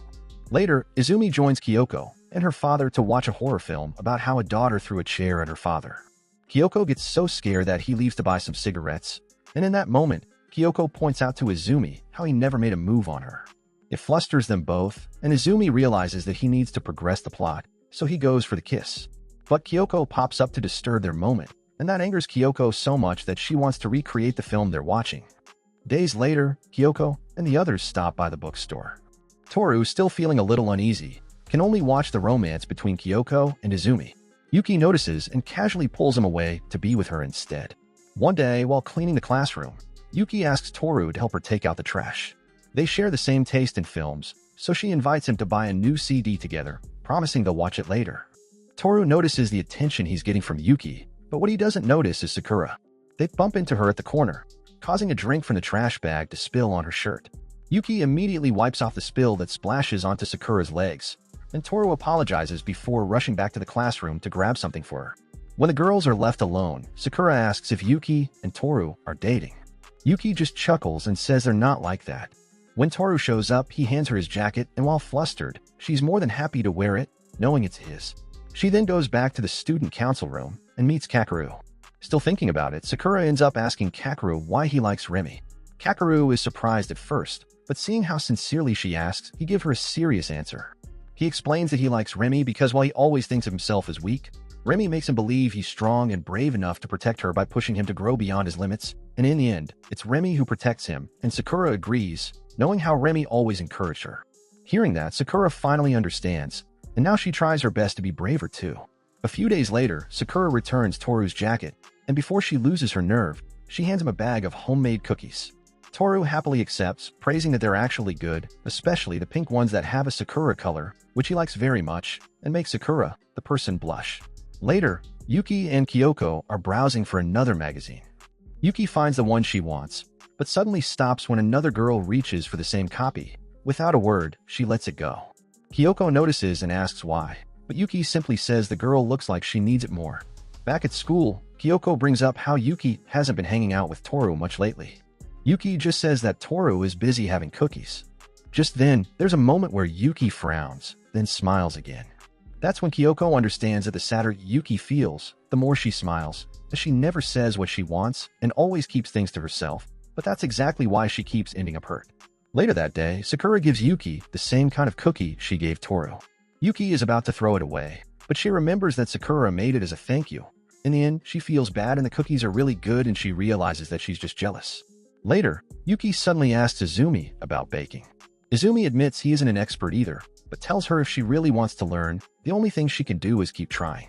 Later, Izumi joins Kyoko and her father to watch a horror film about how a daughter threw a chair at her father. Kyoko gets so scared that he leaves to buy some cigarettes, and in that moment, Kyoko points out to Izumi how he never made a move on her. It flusters them both, and Izumi realizes that he needs to progress the plot, so he goes for the kiss. But Kyoko pops up to disturb their moment, and that angers Kyoko so much that she wants to recreate the film they're watching. Days later, Kyoko and the others stop by the bookstore. Toru, still feeling a little uneasy, can only watch the romance between Kyoko and Izumi. Yuki notices and casually pulls him away to be with her instead. One day, while cleaning the classroom, Yuki asks Toru to help her take out the trash. They share the same taste in films, so she invites him to buy a new CD together, promising they'll watch it later. Toru notices the attention he's getting from Yuki, but what he doesn't notice is Sakura. They bump into her at the corner, causing a drink from the trash bag to spill on her shirt. Yuki immediately wipes off the spill that splashes onto Sakura's legs, and Toru apologizes before rushing back to the classroom to grab something for her. When the girls are left alone, Sakura asks if Yuki and Toru are dating. Yuki just chuckles and says they're not like that. When Toru shows up, he hands her his jacket, and while flustered, she's more than happy to wear it, knowing it's his. She then goes back to the student council room and meets Kakeru. Still thinking about it, Sakura ends up asking Kakeru why he likes Remy. Kakeru is surprised at first, but seeing how sincerely she asks, he gives her a serious answer. He explains that he likes Remy because while he always thinks of himself as weak, Remy makes him believe he's strong and brave enough to protect her by pushing him to grow beyond his limits, and in the end, it's Remy who protects him, and Sakura agrees, knowing how Remy always encouraged her. Hearing that, Sakura finally understands, and now she tries her best to be braver too. A few days later, Sakura returns Toru's jacket, and before she loses her nerve, she hands him a bag of homemade cookies. Toru happily accepts, praising that they're actually good, especially the pink ones that have a Sakura color, which he likes very much, and makes Sakura, the person, blush. Later, Yuki and Kyoko are browsing for another magazine. Yuki finds the one she wants, but suddenly stops when another girl reaches for the same copy. Without a word, she lets it go. Kyoko notices and asks why, but Yuki simply says the girl looks like she needs it more. Back at school, Kyoko brings up how Yuki hasn't been hanging out with Toru much lately. Yuki just says that Toru is busy having cookies. Just then, there's a moment where Yuki frowns, then smiles again. That's when Kyoko understands that the sadder Yuki feels, the more she smiles, as she never says what she wants and always keeps things to herself, but that's exactly why she keeps ending up hurt. Later that day, Sakura gives Yuki the same kind of cookie she gave Toru. Yuki is about to throw it away, but she remembers that Sakura made it as a thank you. In the end, she feels bad and the cookies are really good and she realizes that she's just jealous. Later, Yuki suddenly asks Izumi about baking. Izumi admits he isn't an expert either, but tells her if she really wants to learn, the only thing she can do is keep trying.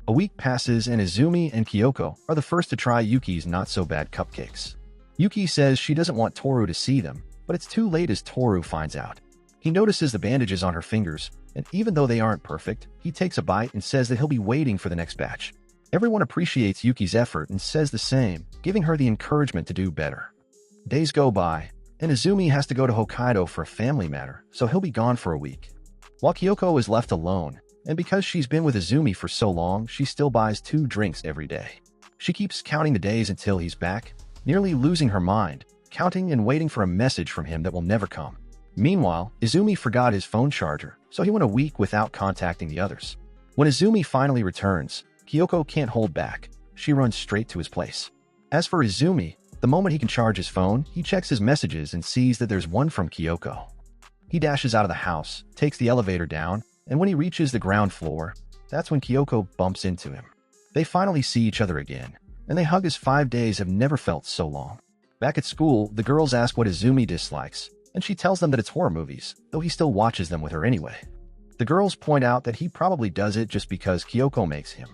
A week passes and Izumi and Kyoko are the first to try Yuki's not-so-bad cupcakes. Yuki says she doesn't want Toru to see them, but it's too late as Toru finds out. He notices the bandages on her fingers, and even though they aren't perfect, he takes a bite and says that he'll be waiting for the next batch. Everyone appreciates Yuki's effort and says the same, giving her the encouragement to do better. Days go by, and Izumi has to go to Hokkaido for a family matter, so he'll be gone for a week. While Kyoko is left alone, and because she's been with Izumi for so long, she still buys 2 drinks every day. She keeps counting the days until he's back, nearly losing her mind, counting and waiting for a message from him that will never come. Meanwhile, Izumi forgot his phone charger, so he went a week without contacting the others. When Izumi finally returns, Kyoko can't hold back. She runs straight to his place. As for Izumi, the moment he can charge his phone, he checks his messages and sees that there's one from Kyoko. He dashes out of the house, takes the elevator down, and when he reaches the ground floor, that's when Kyoko bumps into him. They finally see each other again, and they hug as 5 days have never felt so long. Back at school, the girls ask what Izumi dislikes, and she tells them that it's horror movies, though he still watches them with her anyway. The girls point out that he probably does it just because Kyoko makes him.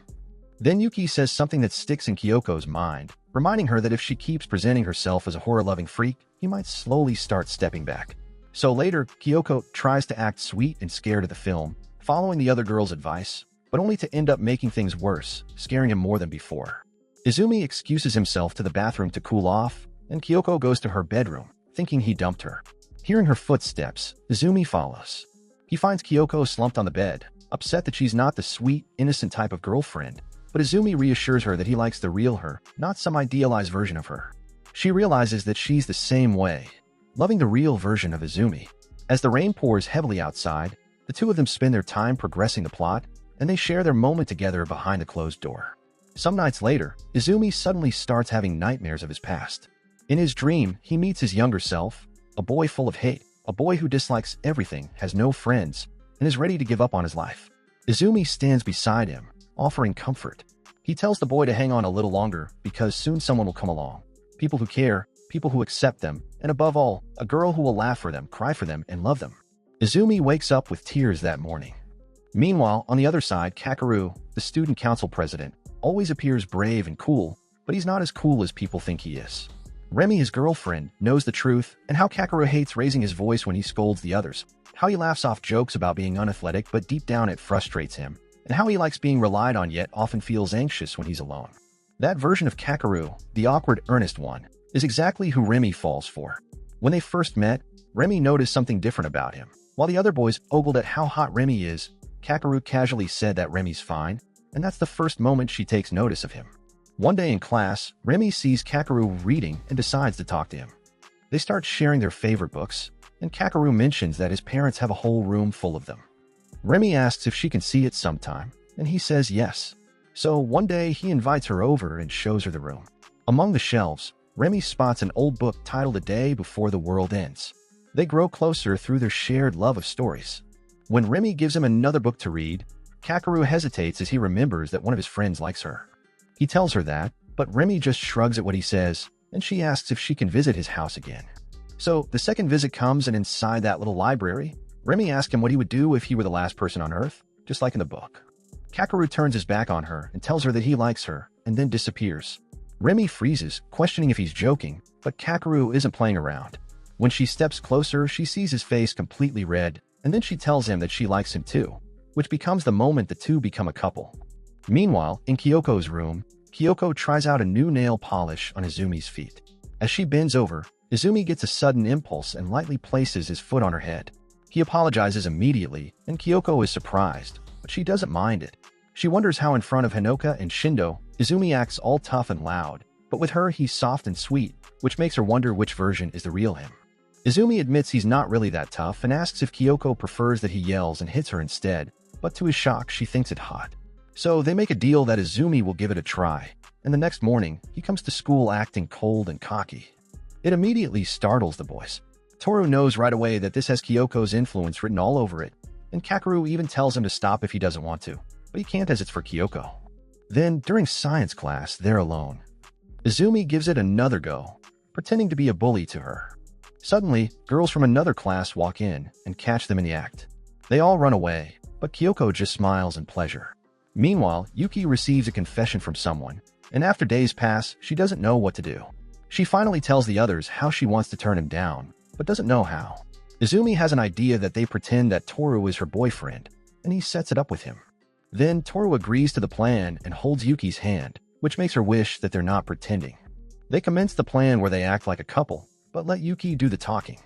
Then Yuki says something that sticks in Kyoko's mind, reminding her that if she keeps presenting herself as a horror-loving freak, he might slowly start stepping back. So later, Kyoko tries to act sweet and scared of the film, following the other girl's advice, but only to end up making things worse, scaring him more than before. Izumi excuses himself to the bathroom to cool off, and Kyoko goes to her bedroom, thinking he dumped her. Hearing her footsteps, Izumi follows. He finds Kyoko slumped on the bed, upset that she's not the sweet, innocent type of girlfriend, but Izumi reassures her that he likes the real her, not some idealized version of her. She realizes that she's the same way, loving the real version of Izumi. As the rain pours heavily outside, the two of them spend their time progressing the plot, and they share their moment together behind a closed door. Some nights later, Izumi suddenly starts having nightmares of his past. In his dream, he meets his younger self, a boy full of hate, a boy who dislikes everything, has no friends, and is ready to give up on his life. Izumi stands beside him, offering comfort. He tells the boy to hang on a little longer because soon someone will come along. People who care, people who accept them, and above all, a girl who will laugh for them, cry for them, and love them. Izumi wakes up with tears that morning. Meanwhile, on the other side, Kakeru, the student council president, always appears brave and cool, but he's not as cool as people think he is. Remy, his girlfriend, knows the truth, and how Kakeru hates raising his voice when he scolds the others, how he laughs off jokes about being unathletic but deep down it frustrates him, and how he likes being relied on yet often feels anxious when he's alone. That version of Kakeru, the awkward, earnest one, is exactly who Remy falls for. When they first met, Remy noticed something different about him. While the other boys ogled at how hot Remy is, Kakeru casually said that Remy's fine, and that's the first moment she takes notice of him. One day in class, Remy sees Kakeru reading and decides to talk to him. They start sharing their favorite books, and Kakeru mentions that his parents have a whole room full of them. Remy asks if she can see it sometime, and he says yes. So one day he invites her over and shows her the room. Among the shelves, Remy spots an old book titled A Day Before the World Ends. They grow closer through their shared love of stories. When Remy gives him another book to read, Kakeru hesitates as he remembers that one of his friends likes her. He tells her that, but Remy just shrugs at what he says, and she asks if she can visit his house again. So the second visit comes, and inside that little library, Remy asks him what he would do if he were the last person on Earth, just like in the book. Kakeru turns his back on her and tells her that he likes her, and then disappears. Remy freezes, questioning if he's joking, but Kakeru isn't playing around. When she steps closer, she sees his face completely red, and then she tells him that she likes him too, which becomes the moment the two become a couple. Meanwhile, in Kyoko's room, Kyoko tries out a new nail polish on Izumi's feet. As she bends over, Izumi gets a sudden impulse and lightly places his foot on her head. He apologizes immediately, and Kyoko is surprised, but she doesn't mind it. She wonders how in front of Hanoka and Shindo, Izumi acts all tough and loud, but with her he's soft and sweet, which makes her wonder which version is the real him. Izumi admits he's not really that tough and asks if Kyoko prefers that he yells and hits her instead, but to his shock she thinks it hot. So they make a deal that Izumi will give it a try, and the next morning, he comes to school acting cold and cocky. It immediately startles the boys. Toru knows right away that this has Kyoko's influence written all over it, and Kakeru even tells him to stop if he doesn't want to, but he can't as it's for Kyoko. Then, during science class, they're alone. Izumi gives it another go, pretending to be a bully to her. Suddenly, girls from another class walk in and catch them in the act. They all run away, but Kyoko just smiles in pleasure. Meanwhile, Yuki receives a confession from someone, and after days pass, she doesn't know what to do. She finally tells the others how she wants to turn him down, but doesn't know how. Izumi has an idea that they pretend that Toru is her boyfriend, and he sets it up with him. Then Toru agrees to the plan and holds Yuki's hand, which makes her wish that they're not pretending. They commence the plan where they act like a couple, but let Yuki do the talking.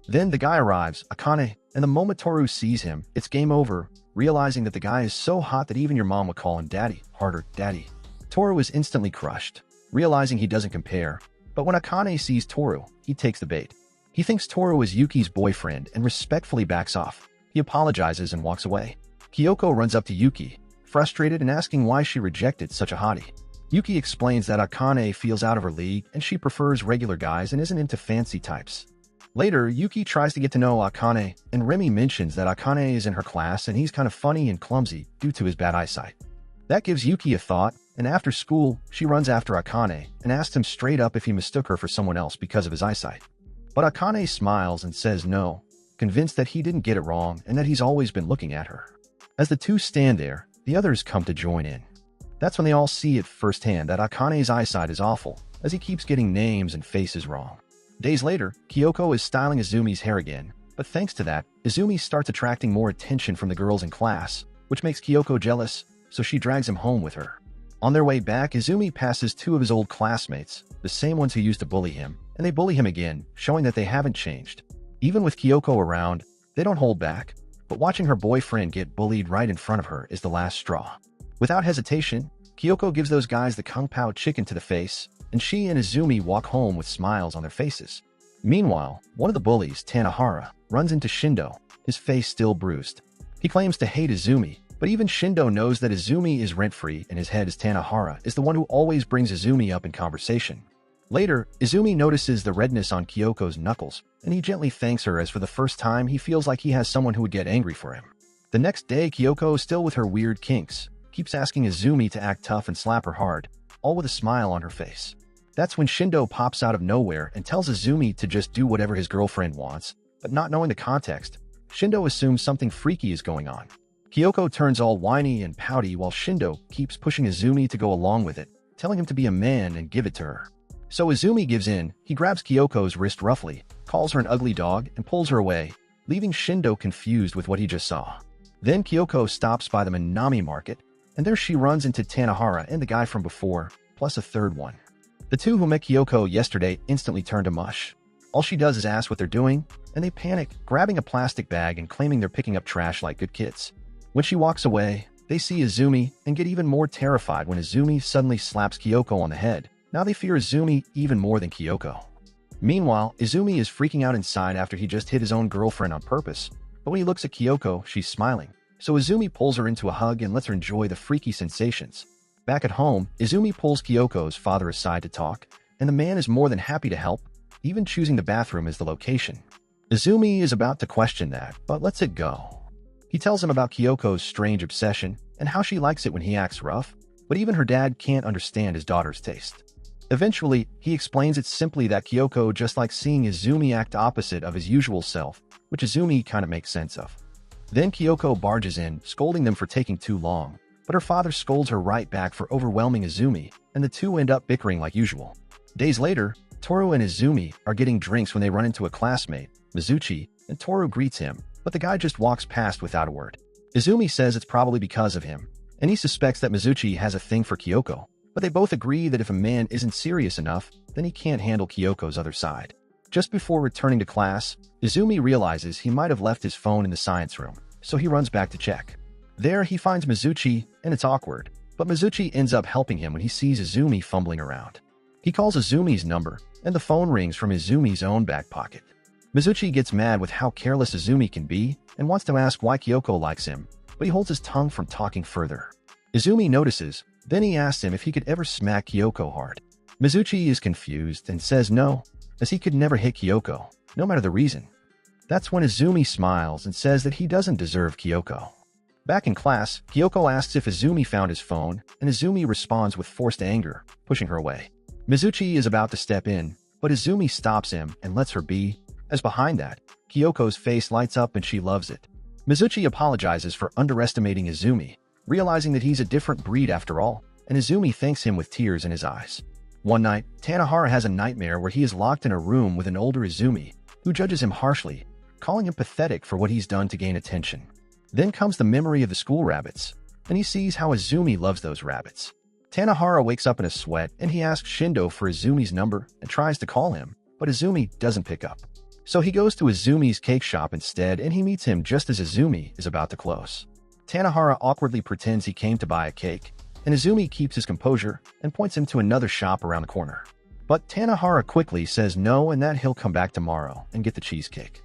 Then the guy arrives, Akane, and the moment Toru sees him, it's game over, realizing that the guy is so hot that even your mom would call him daddy, harder, daddy. Toru is instantly crushed, realizing he doesn't compare, but when Akane sees Toru, he takes the bait. He thinks Toru is Yuki's boyfriend and respectfully backs off. He apologizes and walks away. Kyoko runs up to Yuki, frustrated and asking why she rejected such a hottie. Yuki explains that Akane feels out of her league and she prefers regular guys and isn't into fancy types. Later, Yuki tries to get to know Akane, and Remy mentions that Akane is in her class and he's kind of funny and clumsy due to his bad eyesight. That gives Yuki a thought, and after school, she runs after Akane and asks him straight up if he mistook her for someone else because of his eyesight. But Akane smiles and says no, convinced that he didn't get it wrong and that he's always been looking at her. As the two stand there, the others come to join in. That's when they all see it firsthand that Akane's eyesight is awful, as he keeps getting names and faces wrong. Days later, Kyoko is styling Izumi's hair again, but thanks to that, Izumi starts attracting more attention from the girls in class, which makes Kyoko jealous, so she drags him home with her. On their way back, Izumi passes two of his old classmates, the same ones who used to bully him, and they bully him again, showing that they haven't changed. Even with Kyoko around, they don't hold back, but watching her boyfriend get bullied right in front of her is the last straw. Without hesitation, Kyoko gives those guys the Kung Pao chicken to the face, and she and Izumi walk home with smiles on their faces. Meanwhile, one of the bullies, Tanahara, runs into Shindo, his face still bruised. He claims to hate Izumi, but even Shindo knows that Izumi is rent-free and his head is Tanahara is the one who always brings Izumi up in conversation. Later, Izumi notices the redness on Kyoko's knuckles, and he gently thanks her as for the first time he feels like he has someone who would get angry for him. The next day, Kyoko, still with her weird kinks, keeps asking Izumi to act tough and slap her hard, all with a smile on her face. That's when Shindo pops out of nowhere and tells Izumi to just do whatever his girlfriend wants, but not knowing the context, Shindo assumes something freaky is going on. Kyoko turns all whiny and pouty while Shindo keeps pushing Izumi to go along with it, telling him to be a man and give it to her. So Izumi gives in, he grabs Kyoko's wrist roughly, calls her an ugly dog, and pulls her away, leaving Shindo confused with what he just saw. Then Kyoko stops by the Minami market, and there she runs into Tanahara and the guy from before, plus a third one. The two who met Kyoko yesterday instantly turn to mush. All she does is ask what they're doing, and they panic, grabbing a plastic bag and claiming they're picking up trash like good kids. When she walks away, they see Izumi and get even more terrified when Izumi suddenly slaps Kyoko on the head. Now they fear Izumi even more than Kyoko. Meanwhile, Izumi is freaking out inside after he just hit his own girlfriend on purpose, but when he looks at Kyoko, she's smiling. So Izumi pulls her into a hug and lets her enjoy the freaky sensations. Back at home, Izumi pulls Kyoko's father aside to talk, and the man is more than happy to help, even choosing the bathroom as the location. Izumi is about to question that, but lets it go. He tells him about Kyoko's strange obsession and how she likes it when he acts rough, but even her dad can't understand his daughter's taste. Eventually, he explains it's simply that Kyoko just likes seeing Izumi act opposite of his usual self, which Izumi kind of makes sense of. Then Kyoko barges in, scolding them for taking too long, but her father scolds her right back for overwhelming Izumi, and the two end up bickering like usual. Days later, Toru and Izumi are getting drinks when they run into a classmate, Mizuchi, and Toru greets him, but the guy just walks past without a word. Izumi says it's probably because of him, and he suspects that Mizuchi has a thing for Kyoko, but they both agree that if a man isn't serious enough, then he can't handle Kyoko's other side. Just before returning to class, Izumi realizes he might have left his phone in the science room, so he runs back to check. There, he finds Mizuchi, and it's awkward, but Mizuchi ends up helping him when he sees Izumi fumbling around. He calls Izumi's number, and the phone rings from Izumi's own back pocket. Mizuchi gets mad with how careless Izumi can be and wants to ask why Kyoko likes him, but he holds his tongue from talking further. Izumi notices, then he asks him if he could ever smack Kyoko hard. Mizuchi is confused and says no, as he could never hit Kyoko, no matter the reason. That's when Izumi smiles and says that he doesn't deserve Kyoko. Back in class, Kyoko asks if Izumi found his phone, and Izumi responds with forced anger, pushing her away. Mizuchi is about to step in, but Izumi stops him and lets her be, as behind that, Kyoko's face lights up and she loves it. Mizuchi apologizes for underestimating Izumi, realizing that he's a different breed after all, and Izumi thanks him with tears in his eyes. One night, Tanahara has a nightmare where he is locked in a room with an older Izumi, who judges him harshly, calling him pathetic for what he's done to gain attention. Then comes the memory of the school rabbits, and he sees how Izumi loves those rabbits. Tanahara wakes up in a sweat, and he asks Shindo for Izumi's number and tries to call him, but Izumi doesn't pick up. So he goes to Izumi's cake shop instead, and he meets him just as Izumi is about to close. Tanahara awkwardly pretends he came to buy a cake, and Izumi keeps his composure and points him to another shop around the corner. But Tanahara quickly says no and that he'll come back tomorrow and get the cheesecake.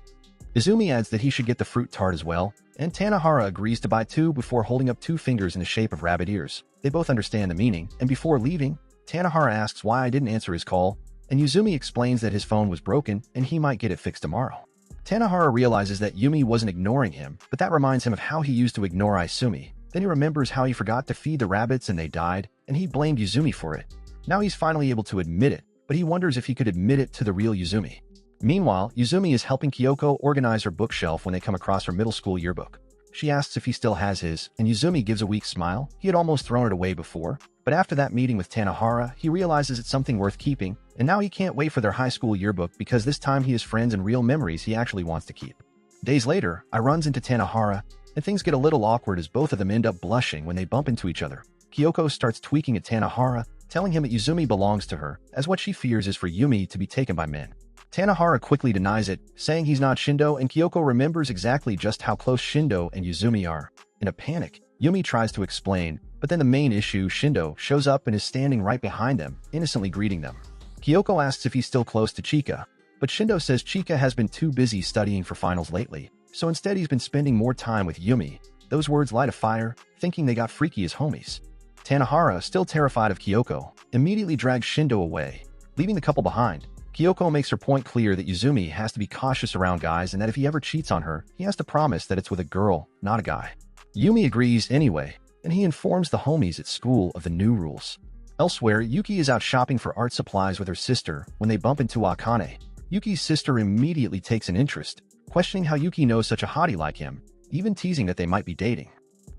Izumi adds that he should get the fruit tart as well, and Tanahara agrees to buy two before holding up two fingers in the shape of rabbit ears. They both understand the meaning, and before leaving, Tanahara asks why I didn't answer his call, and Izumi explains that his phone was broken and he might get it fixed tomorrow. Tanahara realizes that Yumi wasn't ignoring him, but that reminds him of how he used to ignore Izumi. Then he remembers how he forgot to feed the rabbits and they died, and he blamed Izumi for it. Now he's finally able to admit it, but he wonders if he could admit it to the real Izumi. Meanwhile, Izumi is helping Kyoko organize her bookshelf when they come across her middle school yearbook. She asks if he still has his, and Izumi gives a weak smile. He had almost thrown it away before, but after that meeting with Tanahara, he realizes it's something worth keeping, and now he can't wait for their high school yearbook because this time he has friends and real memories he actually wants to keep. Days later, I runs into Tanahara, and things get a little awkward as both of them end up blushing when they bump into each other. Kyoko starts tweaking at Tanahara, telling him that Izumi belongs to her, as what she fears is for Yumi to be taken by men. Tanahara quickly denies it, saying he's not Shindo, and Kyoko remembers exactly just how close Shindo and Izumi are. In a panic, Yumi tries to explain, but then the main issue, Shindo, shows up and is standing right behind them, innocently greeting them. Kyoko asks if he's still close to Chika, but Shindo says Chika has been too busy studying for finals lately, so instead he's been spending more time with Yumi. Those words light a fire, thinking they got freaky as homies. Tanahara, still terrified of Kyoko, immediately drags Shindo away, leaving the couple behind. Kyoko makes her point clear that Izumi has to be cautious around guys and that if he ever cheats on her, he has to promise that it's with a girl, not a guy. Yumi agrees anyway, and he informs the homies at school of the new rules. Elsewhere, Yuki is out shopping for art supplies with her sister when they bump into Akane. Yuki's sister immediately takes an interest, questioning how Yuki knows such a hottie like him, even teasing that they might be dating.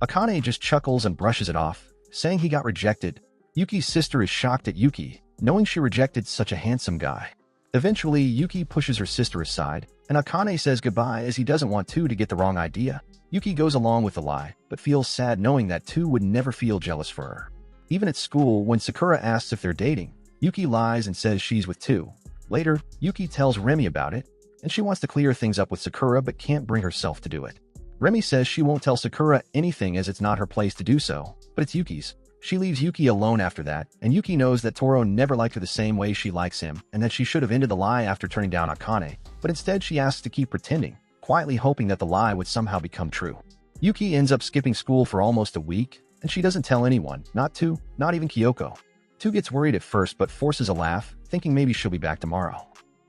Akane just chuckles and brushes it off, saying he got rejected. Yuki's sister is shocked at Yuki, knowing she rejected such a handsome guy. Eventually, Yuki pushes her sister aside, and Akane says goodbye as he doesn't want Tu to get the wrong idea. Yuki goes along with the lie, but feels sad knowing that Tu would never feel jealous for her. Even at school, when Sakura asks if they're dating, Yuki lies and says she's with Tu. Later, Yuki tells Remi about it, and she wants to clear things up with Sakura but can't bring herself to do it. Remi says she won't tell Sakura anything as it's not her place to do so, but it's Yuki's. She leaves Yuki alone after that, and Yuki knows that Toro never liked her the same way she likes him, and that she should have ended the lie after turning down Akane, but instead she asks to keep pretending, quietly hoping that the lie would somehow become true. Yuki ends up skipping school for almost a week, and she doesn't tell anyone, not Tu, not even Kyoko. Tu gets worried at first but forces a laugh, thinking maybe she'll be back tomorrow.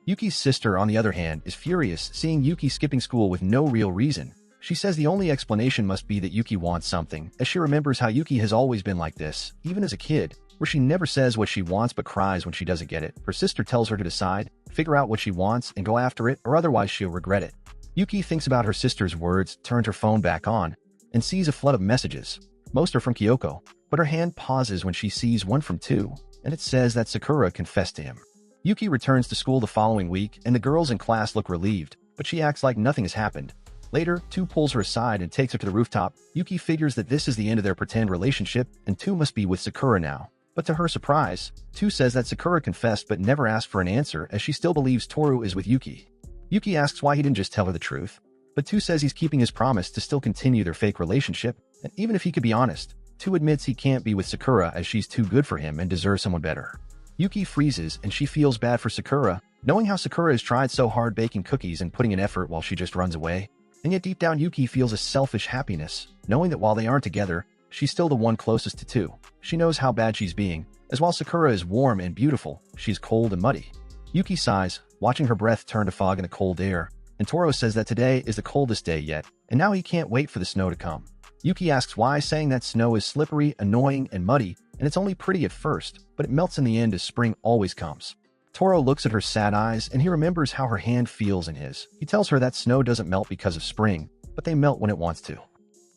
Yuki's sister, on the other hand, is furious seeing Yuki skipping school with no real reason. She says the only explanation must be that Yuki wants something, as she remembers how Yuki has always been like this, even as a kid, where she never says what she wants but cries when she doesn't get it. Her sister tells her to decide, figure out what she wants, and go after it, or otherwise she'll regret it. Yuki thinks about her sister's words, turns her phone back on, and sees a flood of messages. Most are from Kyoko, but her hand pauses when she sees one from Tu. and it says that Sakura confessed to him. Yuki returns to school the following week, and the girls in class look relieved, but she acts like nothing has happened. Later, Tu pulls her aside and takes her to the rooftop. Yuki figures that this is the end of their pretend relationship, and Tu must be with Sakura now. But to her surprise, Tu says that Sakura confessed but never asked for an answer, as she still believes Toru is with Yuki. Yuki asks why he didn't just tell her the truth, but Tu says he's keeping his promise to still continue their fake relationship, and even if he could be honest, Tu admits he can't be with Sakura as she's too good for him and deserves someone better. Yuki freezes and she feels bad for Sakura, knowing how Sakura has tried so hard baking cookies and putting in effort while she just runs away. And yet deep down Yuki feels a selfish happiness, knowing that while they aren't together, she's still the one closest to Tu. She knows how bad she's being, as while Sakura is warm and beautiful, she's cold and muddy. Yuki sighs, watching her breath turn to fog in the cold air, and Toru says that today is the coldest day yet, and now he can't wait for the snow to come. Yuki asks why, saying that snow is slippery, annoying, and muddy, and it's only pretty at first, but it melts in the end as spring always comes. Toru looks at her sad eyes, and he remembers how her hand feels in his. He tells her that snow doesn't melt because of spring, but they melt when it wants to.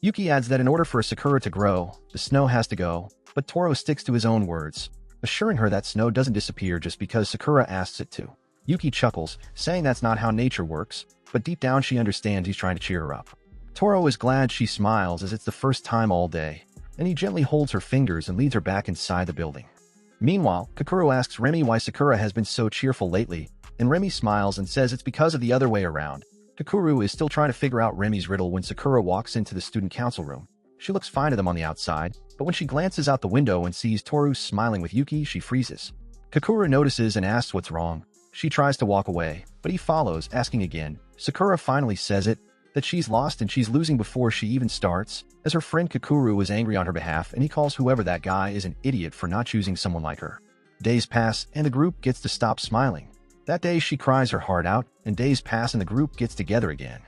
Yuki adds that in order for a Sakura to grow, the snow has to go, but Toru sticks to his own words, assuring her that snow doesn't disappear just because Sakura asks it to. Yuki chuckles, saying that's not how nature works, but deep down she understands he's trying to cheer her up. Toru is glad she smiles as it's the first time all day, and he gently holds her fingers and leads her back inside the building. Meanwhile, Kakuru asks Remy why Sakura has been so cheerful lately, and Remy smiles and says it's because of the other way around. Kakuru is still trying to figure out Remy's riddle when Sakura walks into the student council room. She looks fine to them on the outside, but when she glances out the window and sees Toru smiling with Yuki, she freezes. Kakuru notices and asks what's wrong. She tries to walk away, but he follows, asking again. Sakura finally says it, that she's lost and she's losing before she even starts, as her friend Kakuru is angry on her behalf and he calls whoever that guy is an idiot for not choosing someone like her. Days pass and the group gets to stop smiling. That day she cries her heart out, and days pass and the group gets together again.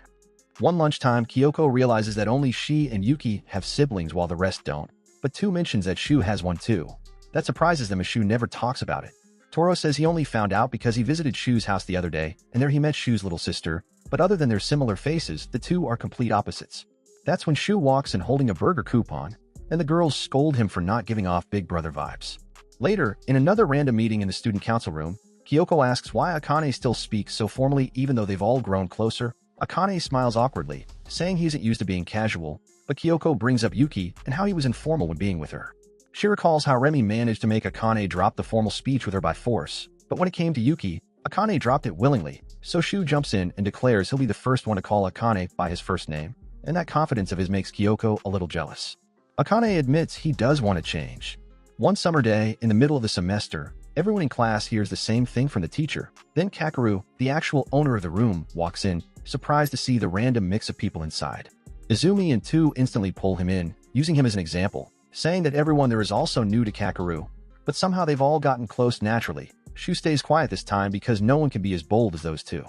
One lunchtime, Kyoko realizes that only she and Yuki have siblings while the rest don't, but Tu mentions that Shu has one too. That surprises them as Shu never talks about it. Toro says he only found out because he visited Shu's house the other day, and there he met Shu's little sister, but other than their similar faces, the two are complete opposites. That's when Shu walks in holding a burger coupon, and the girls scold him for not giving off Big Brother vibes. Later, in another random meeting in the student council room, Kyoko asks why Akane still speaks so formally even though they've all grown closer. Akane smiles awkwardly, saying he isn't used to being casual, but Kyoko brings up Yuki and how he was informal when being with her. She recalls how Remy managed to make Akane drop the formal speech with her by force, but when it came to Yuki, Akane dropped it willingly, so Shu jumps in and declares he'll be the first one to call Akane by his first name, and that confidence of his makes Kyoko a little jealous. Akane admits he does want to change. One summer day, in the middle of the semester, everyone in class hears the same thing from the teacher. Then Kakeru, the actual owner of the room, walks in, surprised to see the random mix of people inside. Izumi and Tu instantly pull him in, using him as an example, saying that everyone there is also new to Kakeru, but somehow they've all gotten close naturally. Shu stays quiet this time because no one can be as bold as those two.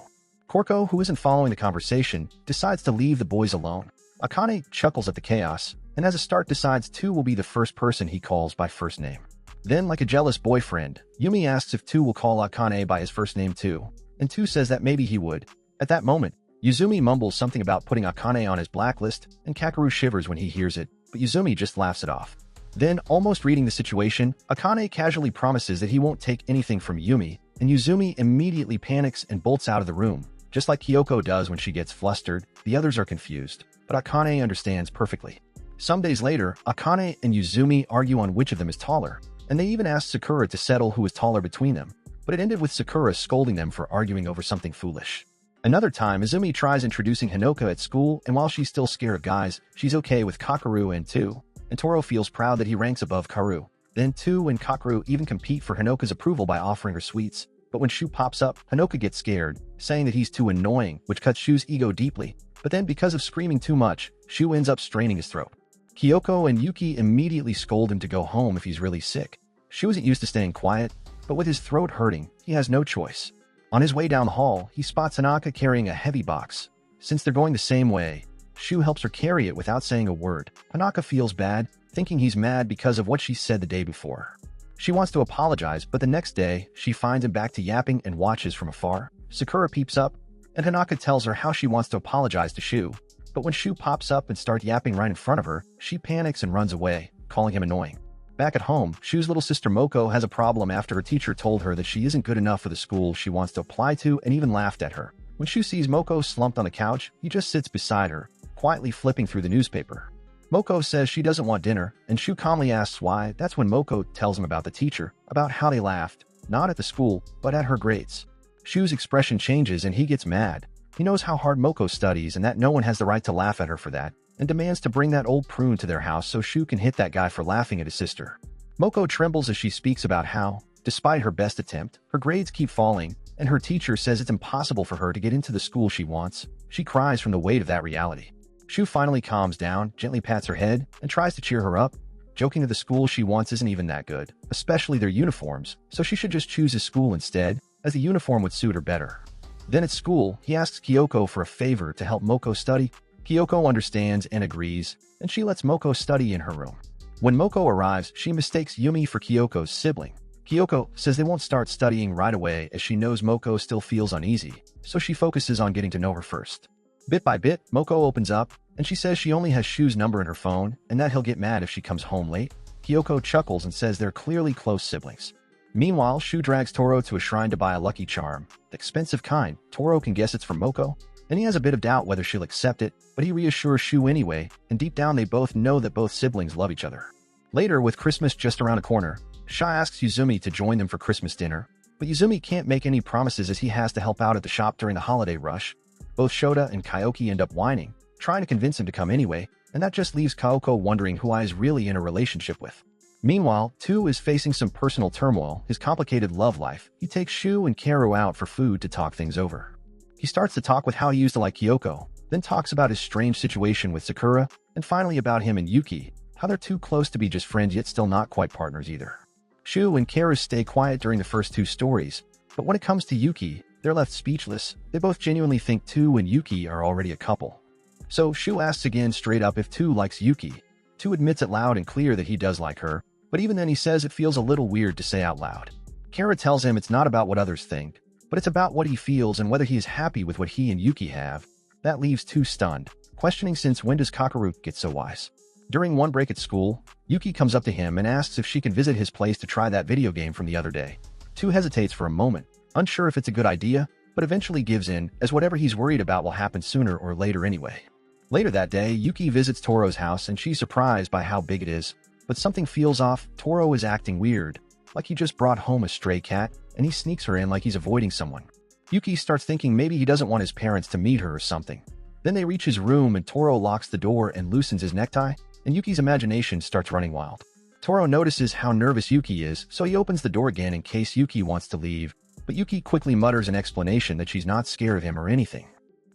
Korko, who isn't following the conversation, decides to leave the boys alone. Akane chuckles at the chaos, and as a start decides Tu will be the first person he calls by first name. Then, like a jealous boyfriend, Yumi asks if Tu will call Akane by his first name too, and Tu says that maybe he would. At that moment, Yuzumi mumbles something about putting Akane on his blacklist, and Kakeru shivers when he hears it, but Yuzumi just laughs it off. Then, almost reading the situation, Akane casually promises that he won't take anything from Yumi, and Yuzumi immediately panics and bolts out of the room. Just like Kyoko does when she gets flustered, the others are confused, but Akane understands perfectly. Some days later, Akane and Yuzumi argue on which of them is taller, and they even ask Sakura to settle who is taller between them, but it ended with Sakura scolding them for arguing over something foolish. Another time, Izumi tries introducing Hinoka at school, and while she's still scared of guys, she's okay with Kakeru and Tu, and Toro feels proud that he ranks above Karu. Then Tu and Kakeru even compete for Hinoka's approval by offering her sweets, but when Shu pops up, Hinoka gets scared, saying that he's too annoying, which cuts Shu's ego deeply, but then because of screaming too much, Shu ends up straining his throat. Kyoko and Yuki immediately scold him to go home if he's really sick. Shu isn't used to staying quiet, but with his throat hurting, he has no choice. On his way down the hall, he spots Hanaka carrying a heavy box. Since they're going the same way, Shu helps her carry it without saying a word. Hanaka feels bad, thinking he's mad because of what she said the day before. She wants to apologize, but the next day, she finds him back to yapping and watches from afar. Sakura peeps up, and Hanaka tells her how she wants to apologize to Shu. But when Shu pops up and starts yapping right in front of her, she panics and runs away, calling him annoying. Back at home, Shu's little sister Moko has a problem after her teacher told her that she isn't good enough for the school she wants to apply to and even laughed at her. When Shu sees Moko slumped on the couch, he just sits beside her, quietly flipping through the newspaper. Moko says she doesn't want dinner, and Shu calmly asks why. That's when Moko tells him about the teacher, about how they laughed, not at the school, but at her grades. Shu's expression changes and he gets mad. He knows how hard Moko studies and that no one has the right to laugh at her for that, and demands to bring that old prune to their house so Shu can hit that guy for laughing at his sister. Moko trembles as she speaks about how, despite her best attempt, her grades keep falling, and her teacher says it's impossible for her to get into the school she wants. She cries from the weight of that reality. Shu finally calms down, gently pats her head, and tries to cheer her up, joking that the school she wants isn't even that good, especially their uniforms, so she should just choose his school instead, as the uniform would suit her better. Then at school, he asks Kyoko for a favor to help Moko study. Kyoko understands and agrees, and she lets Moko study in her room. When Moko arrives, she mistakes Yumi for Kyoko's sibling. Kyoko says they won't start studying right away as she knows Moko still feels uneasy, so she focuses on getting to know her first. Bit by bit, Moko opens up, and she says she only has Shu's number in her phone, and that he'll get mad if she comes home late. Kyoko chuckles and says they're clearly close siblings. Meanwhile, Shu drags Toro to a shrine to buy a lucky charm, the expensive kind. Toro can guess it's from Moko, and he has a bit of doubt whether she'll accept it, but he reassures Shu anyway, and deep down they both know that both siblings love each other. Later, with Christmas just around the corner, Sha asks Yuzumi to join them for Christmas dinner, but Yuzumi can't make any promises as he has to help out at the shop during the holiday rush. Both Shota and Kyoki end up whining, trying to convince him to come anyway, and that just leaves Kyoko wondering who I is really in a relationship with. Meanwhile, Tu is facing some personal turmoil, his complicated love life. He takes Shu and Kaoru out for food to talk things over. He starts to talk with how he used to like Kyoko, then talks about his strange situation with Sakura, and finally about him and Yuki, how they're too close to be just friends yet still not quite partners either. Shu and Kaoru stay quiet during the first two stories, but when it comes to Yuki, they're left speechless. They both genuinely think Tu and Yuki are already a couple. So Shu asks again straight up if Tu likes Yuki. Tu admits it loud and clear that he does like her, but even then he says it feels a little weird to say out loud. Kaoru tells him it's not about what others think, but it's about what he feels and whether he is happy with what he and Yuki have. That leaves Tu stunned, questioning since when does Kakeru get so wise. During one break at school, Yuki comes up to him and asks if she can visit his place to try that video game from the other day. Tu hesitates for a moment, unsure if it's a good idea, but eventually gives in, as whatever he's worried about will happen sooner or later anyway. Later that day, Yuki visits Toro's house and she's surprised by how big it is. But something feels off. Toro is acting weird, like he just brought home a stray cat, and he sneaks her in like he's avoiding someone. Yuki starts thinking maybe he doesn't want his parents to meet her or something. Then they reach his room and Toro locks the door and loosens his necktie, and Yuki's imagination starts running wild. Toro notices how nervous Yuki is, so he opens the door again in case Yuki wants to leave, but Yuki quickly mutters an explanation that she's not scared of him or anything.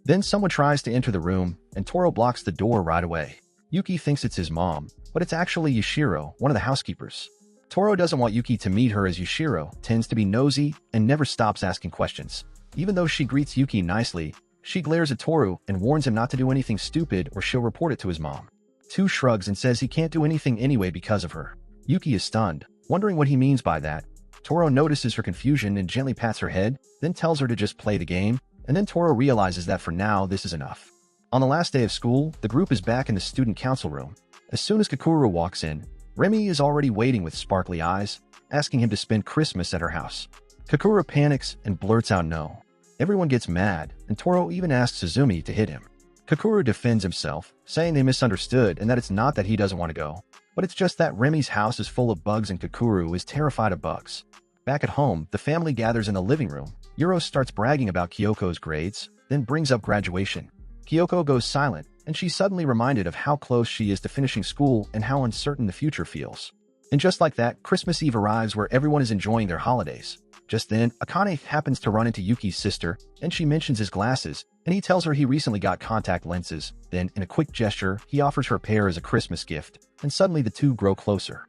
Then someone tries to enter the room, and Toro blocks the door right away. Yuki thinks it's his mom, but it's actually Yashiro, one of the housekeepers. Toro doesn't want Yuki to meet her as Yashiro tends to be nosy and never stops asking questions. Even though she greets Yuki nicely, she glares at Toru and warns him not to do anything stupid or she'll report it to his mom. Tu shrugs and says he can't do anything anyway because of her. Yuki is stunned, wondering what he means by that. Toro notices her confusion and gently pats her head, then tells her to just play the game, and then Toro realizes that for now this is enough. On the last day of school, the group is back in the student council room. As soon as Kakuru walks in, Remy is already waiting with sparkly eyes, asking him to spend Christmas at her house. Kakura panics and blurts out no. Everyone gets mad, and Toro even asks Suzumi to hit him. Kakuru defends himself, saying they misunderstood and that it's not that he doesn't want to go, but it's just that Remy's house is full of bugs and Kakuru is terrified of bugs. Back at home, the family gathers in the living room. Yuro starts bragging about Kyoko's grades, then brings up graduation. Kyoko goes silent, and she's suddenly reminded of how close she is to finishing school and how uncertain the future feels. And just like that, Christmas Eve arrives where everyone is enjoying their holidays. Just then, Akane happens to run into Yuki's sister, and she mentions his glasses, and he tells her he recently got contact lenses. Then, in a quick gesture, he offers her a pair as a Christmas gift, and suddenly the two grow closer.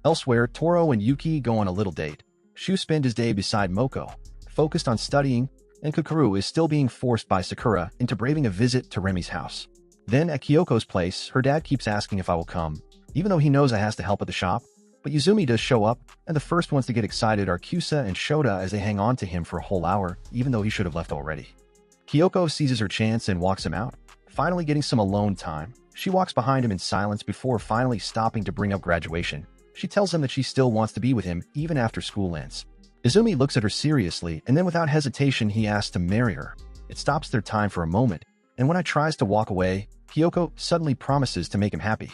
Elsewhere, Toro and Yuki go on a little date. Shu spends his day beside Moko, focused on studying, and Kakuru is still being forced by Sakura into braving a visit to Remy's house. Then, at Kyoko's place, her dad keeps asking if I will come, even though he knows I has to help at the shop. But Yuzumi does show up, and the first ones to get excited are Kyusa and Shota as they hang on to him for a whole hour, even though he should have left already. Kyoko seizes her chance and walks him out, finally getting some alone time. She walks behind him in silence before finally stopping to bring up graduation. She tells him that she still wants to be with him even after school ends. Izumi looks at her seriously, and then without hesitation he asks to marry her. It stops their time for a moment, and when I tries to walk away, Kyoko suddenly promises to make him happy.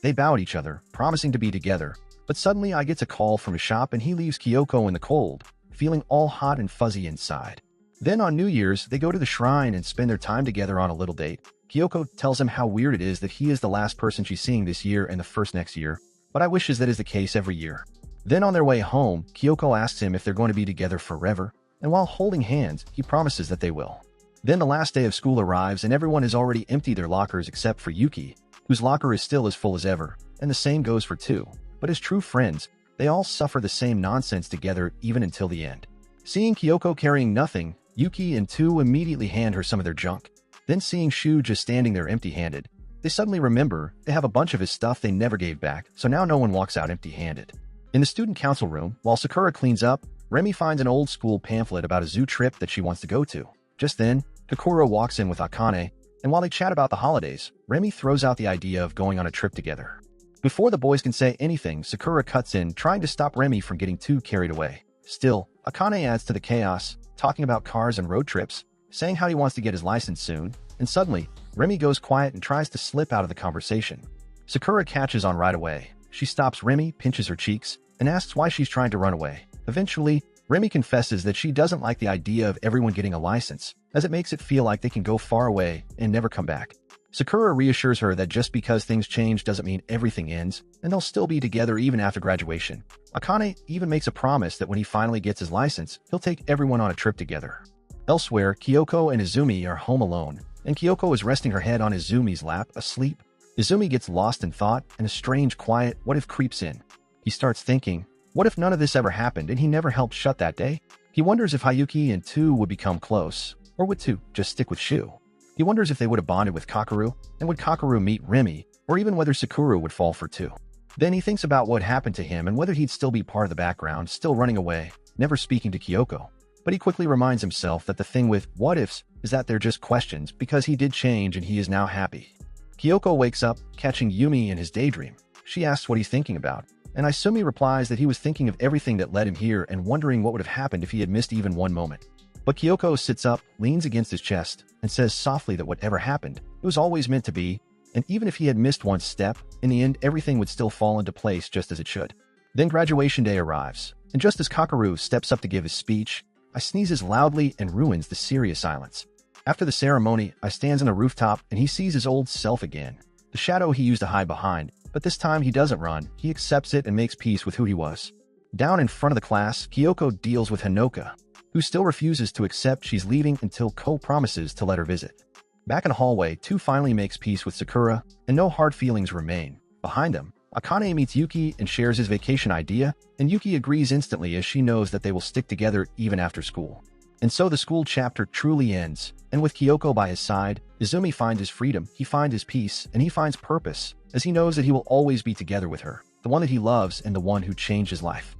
They bow at each other, promising to be together, but suddenly I get a call from a shop and he leaves Kyoko in the cold, feeling all hot and fuzzy inside. Then on New Year's, they go to the shrine and spend their time together on a little date. Kyoko tells him how weird it is that he is the last person she's seeing this year and the first next year, but I wishes that is the case every year. Then on their way home, Kyoko asks him if they're going to be together forever, and while holding hands, he promises that they will. Then the last day of school arrives and everyone has already emptied their lockers except for Yuki, whose locker is still as full as ever, and the same goes for Tu. But as true friends, they all suffer the same nonsense together even until the end. Seeing Kyoko carrying nothing, Yuki and Tu immediately hand her some of their junk. Then seeing Shu just standing there empty-handed, they suddenly remember they have a bunch of his stuff they never gave back, so now no one walks out empty-handed. In the student council room, while Sakura cleans up, Remi finds an old school pamphlet about a zoo trip that she wants to go to. Just then, Kokoro walks in with Akane, and while they chat about the holidays, Remi throws out the idea of going on a trip together. Before the boys can say anything, Sakura cuts in, trying to stop Remi from getting too carried away. Still, Akane adds to the chaos, talking about cars and road trips, saying how he wants to get his license soon, and suddenly, Remi goes quiet and tries to slip out of the conversation. Sakura catches on right away. She stops Remi, pinches her cheeks, and asks why she's trying to run away. Eventually, Remi confesses that she doesn't like the idea of everyone getting a license, as it makes it feel like they can go far away and never come back. Sakura reassures her that just because things change doesn't mean everything ends, and they'll still be together even after graduation. Akane even makes a promise that when he finally gets his license, he'll take everyone on a trip together. Elsewhere, Kyoko and Izumi are home alone, and Kyoko is resting her head on Izumi's lap, asleep. Izumi gets lost in thought, and a strange, quiet what-if creeps in. He starts thinking, what if none of this ever happened and he never helped shut that day? He wonders if Hayuki and Tu would become close, or would Tu just stick with Shu? He wonders if they would have bonded with Kakeru, and would Kakeru meet Remi, or even whether Sakura would fall for Tu. Then he thinks about what happened to him and whether he'd still be part of the background, still running away, never speaking to Kyoko. But he quickly reminds himself that the thing with what-ifs is that they're just questions because he did change and he is now happy. Kyoko wakes up, catching Yumi in his daydream. She asks what he's thinking about, and Izumi replies that he was thinking of everything that led him here and wondering what would have happened if he had missed even one moment. But Kyoko sits up, leans against his chest, and says softly that whatever happened, it was always meant to be, and even if he had missed one step, in the end everything would still fall into place just as it should. Then graduation day arrives, and just as Kakeru steps up to give his speech, I sneezes loudly and ruins the serious silence. After the ceremony, I stands on the rooftop and he sees his old self again, the shadow he used to hide behind, but this time he doesn't run, he accepts it and makes peace with who he was. Down in front of the class, Kyoko deals with Hanoka, who still refuses to accept she's leaving until Ko promises to let her visit. Back in the hallway, Tu finally makes peace with Sakura, and no hard feelings remain. Behind them, Akane meets Yuki and shares his vacation idea, and Yuki agrees instantly as she knows that they will stick together even after school. And so the school chapter truly ends, and with Kyoko by his side, Izumi finds his freedom, he finds his peace, and he finds purpose, as he knows that he will always be together with her, the one that he loves and the one who changed his life.